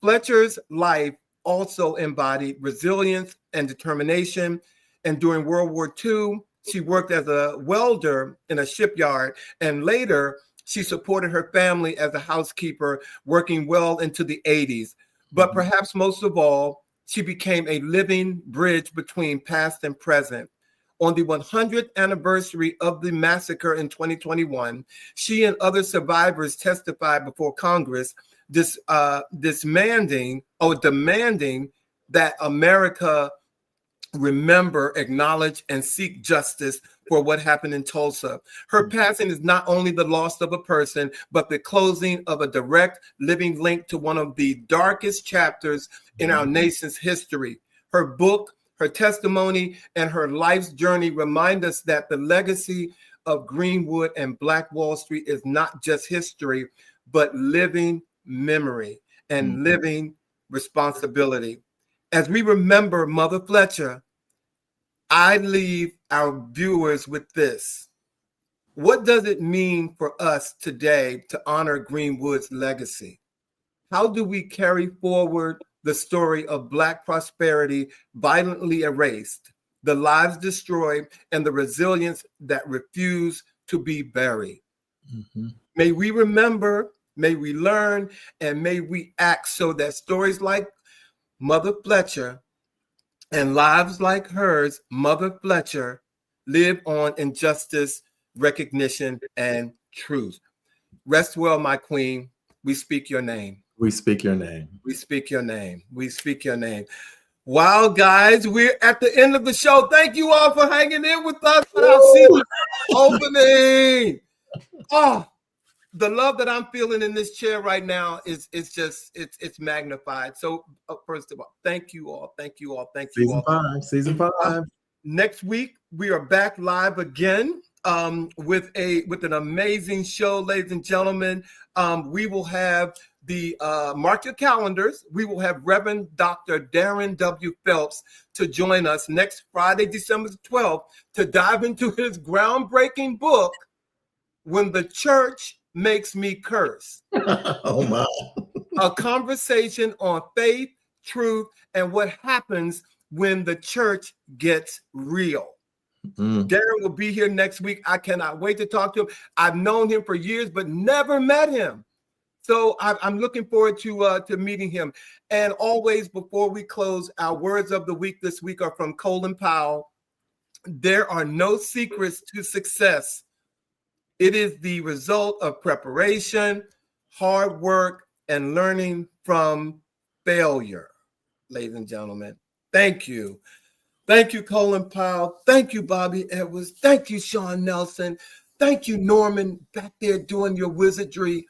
Fletcher's life also embodied resilience and determination. And during World War II, she worked as a welder in a shipyard. And later, she supported her family as a housekeeper, working well into the 80s. But perhaps most of all, She became a living bridge between past and present. On the 100th anniversary of the massacre in 2021, she and other survivors testified before Congress, demanding that America remember, acknowledge, and seek justice for what happened in Tulsa. Her passing is not only the loss of a person, but the closing of a direct living link to one of the darkest chapters in our nation's history. Her book, her testimony, and her life's journey remind us that the legacy of Greenwood and Black Wall Street is not just history, but living memory and living responsibility. As we remember Mother Fletcher, I leave our viewers with this. What does it mean for us today to honor Greenwood's legacy? How do we carry forward the story of Black prosperity violently erased, the lives destroyed, and the resilience that refuse to be buried? May we remember, may we learn, and may we act so that stories like Mother Fletcher and lives like hers, Mother Fletcher, live on in justice, recognition, and truth. Rest well, my queen. We speak your name. We speak your name. We speak your name. We speak your name. Wow, guys, we're at the end of the show. Thank you all for hanging in with us for our season opening. Oh, the love that I'm feeling in this chair right now is it's magnified. So first of all, thank you all. Thank you all. Thank you all. Season 5. Next week, we are back live again with an amazing show, ladies and gentlemen. We will have mark your calendars. We will have Reverend Dr. Darren W. Phelps to join us next Friday, December 12th, to dive into his groundbreaking book, When the Church Makes Me Curse. Oh my. A conversation on faith, truth, and what happens when the church gets real. Darren will be here next week. I cannot wait to talk to him. I've known him for years, but never met him. So I'm looking forward to meeting him. And always, before we close, our words of the week this week are from Colin Powell. There are no secrets to success. It is the result of preparation, hard work, and learning from failure. Ladies and gentlemen, thank you. Thank you, Colin Powell. Thank you, Bobby Edwards. Thank you, Shawn Nelson. Thank you, Norman, back there doing your wizardry.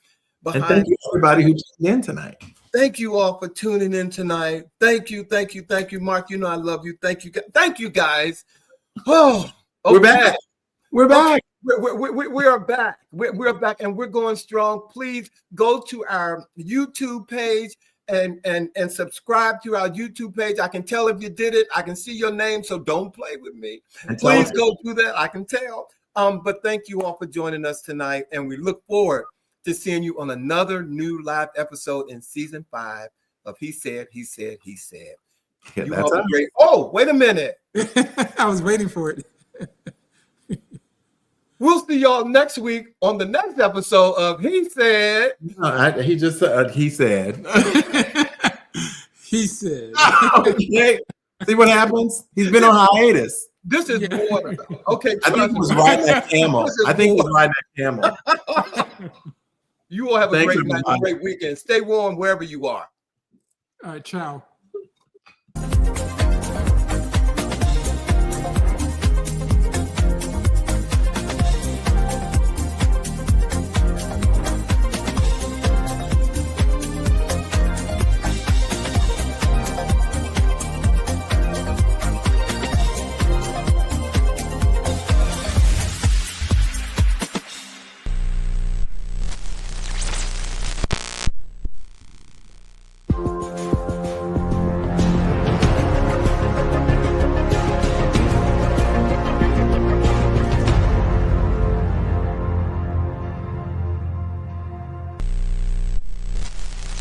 And thank you, everybody who tuned in tonight. Thank you all for tuning in tonight. Thank you, thank you, thank you, Mark. You know I love you. Thank you, guys. Oh, okay. We're back. We're back. We are back. We're back, and we're going strong. Please go to our YouTube page and subscribe to our YouTube page. I can tell if you did it. I can see your name, so don't play with me. Please go do that. I can tell. But thank you all for joining us tonight, and we look forward to seeing you on another new live episode in season 5 of He Said, He Said, He Said. Yeah, that's great. Oh, wait a minute. I was waiting for it. We'll see y'all next week on the next episode of He Said. He just said, he said. He said. Okay. See what happens? He's been on hiatus. This is water. Okay. I think he was riding that camel. You all have a great night, a great weekend. Stay warm wherever you are. All right, ciao.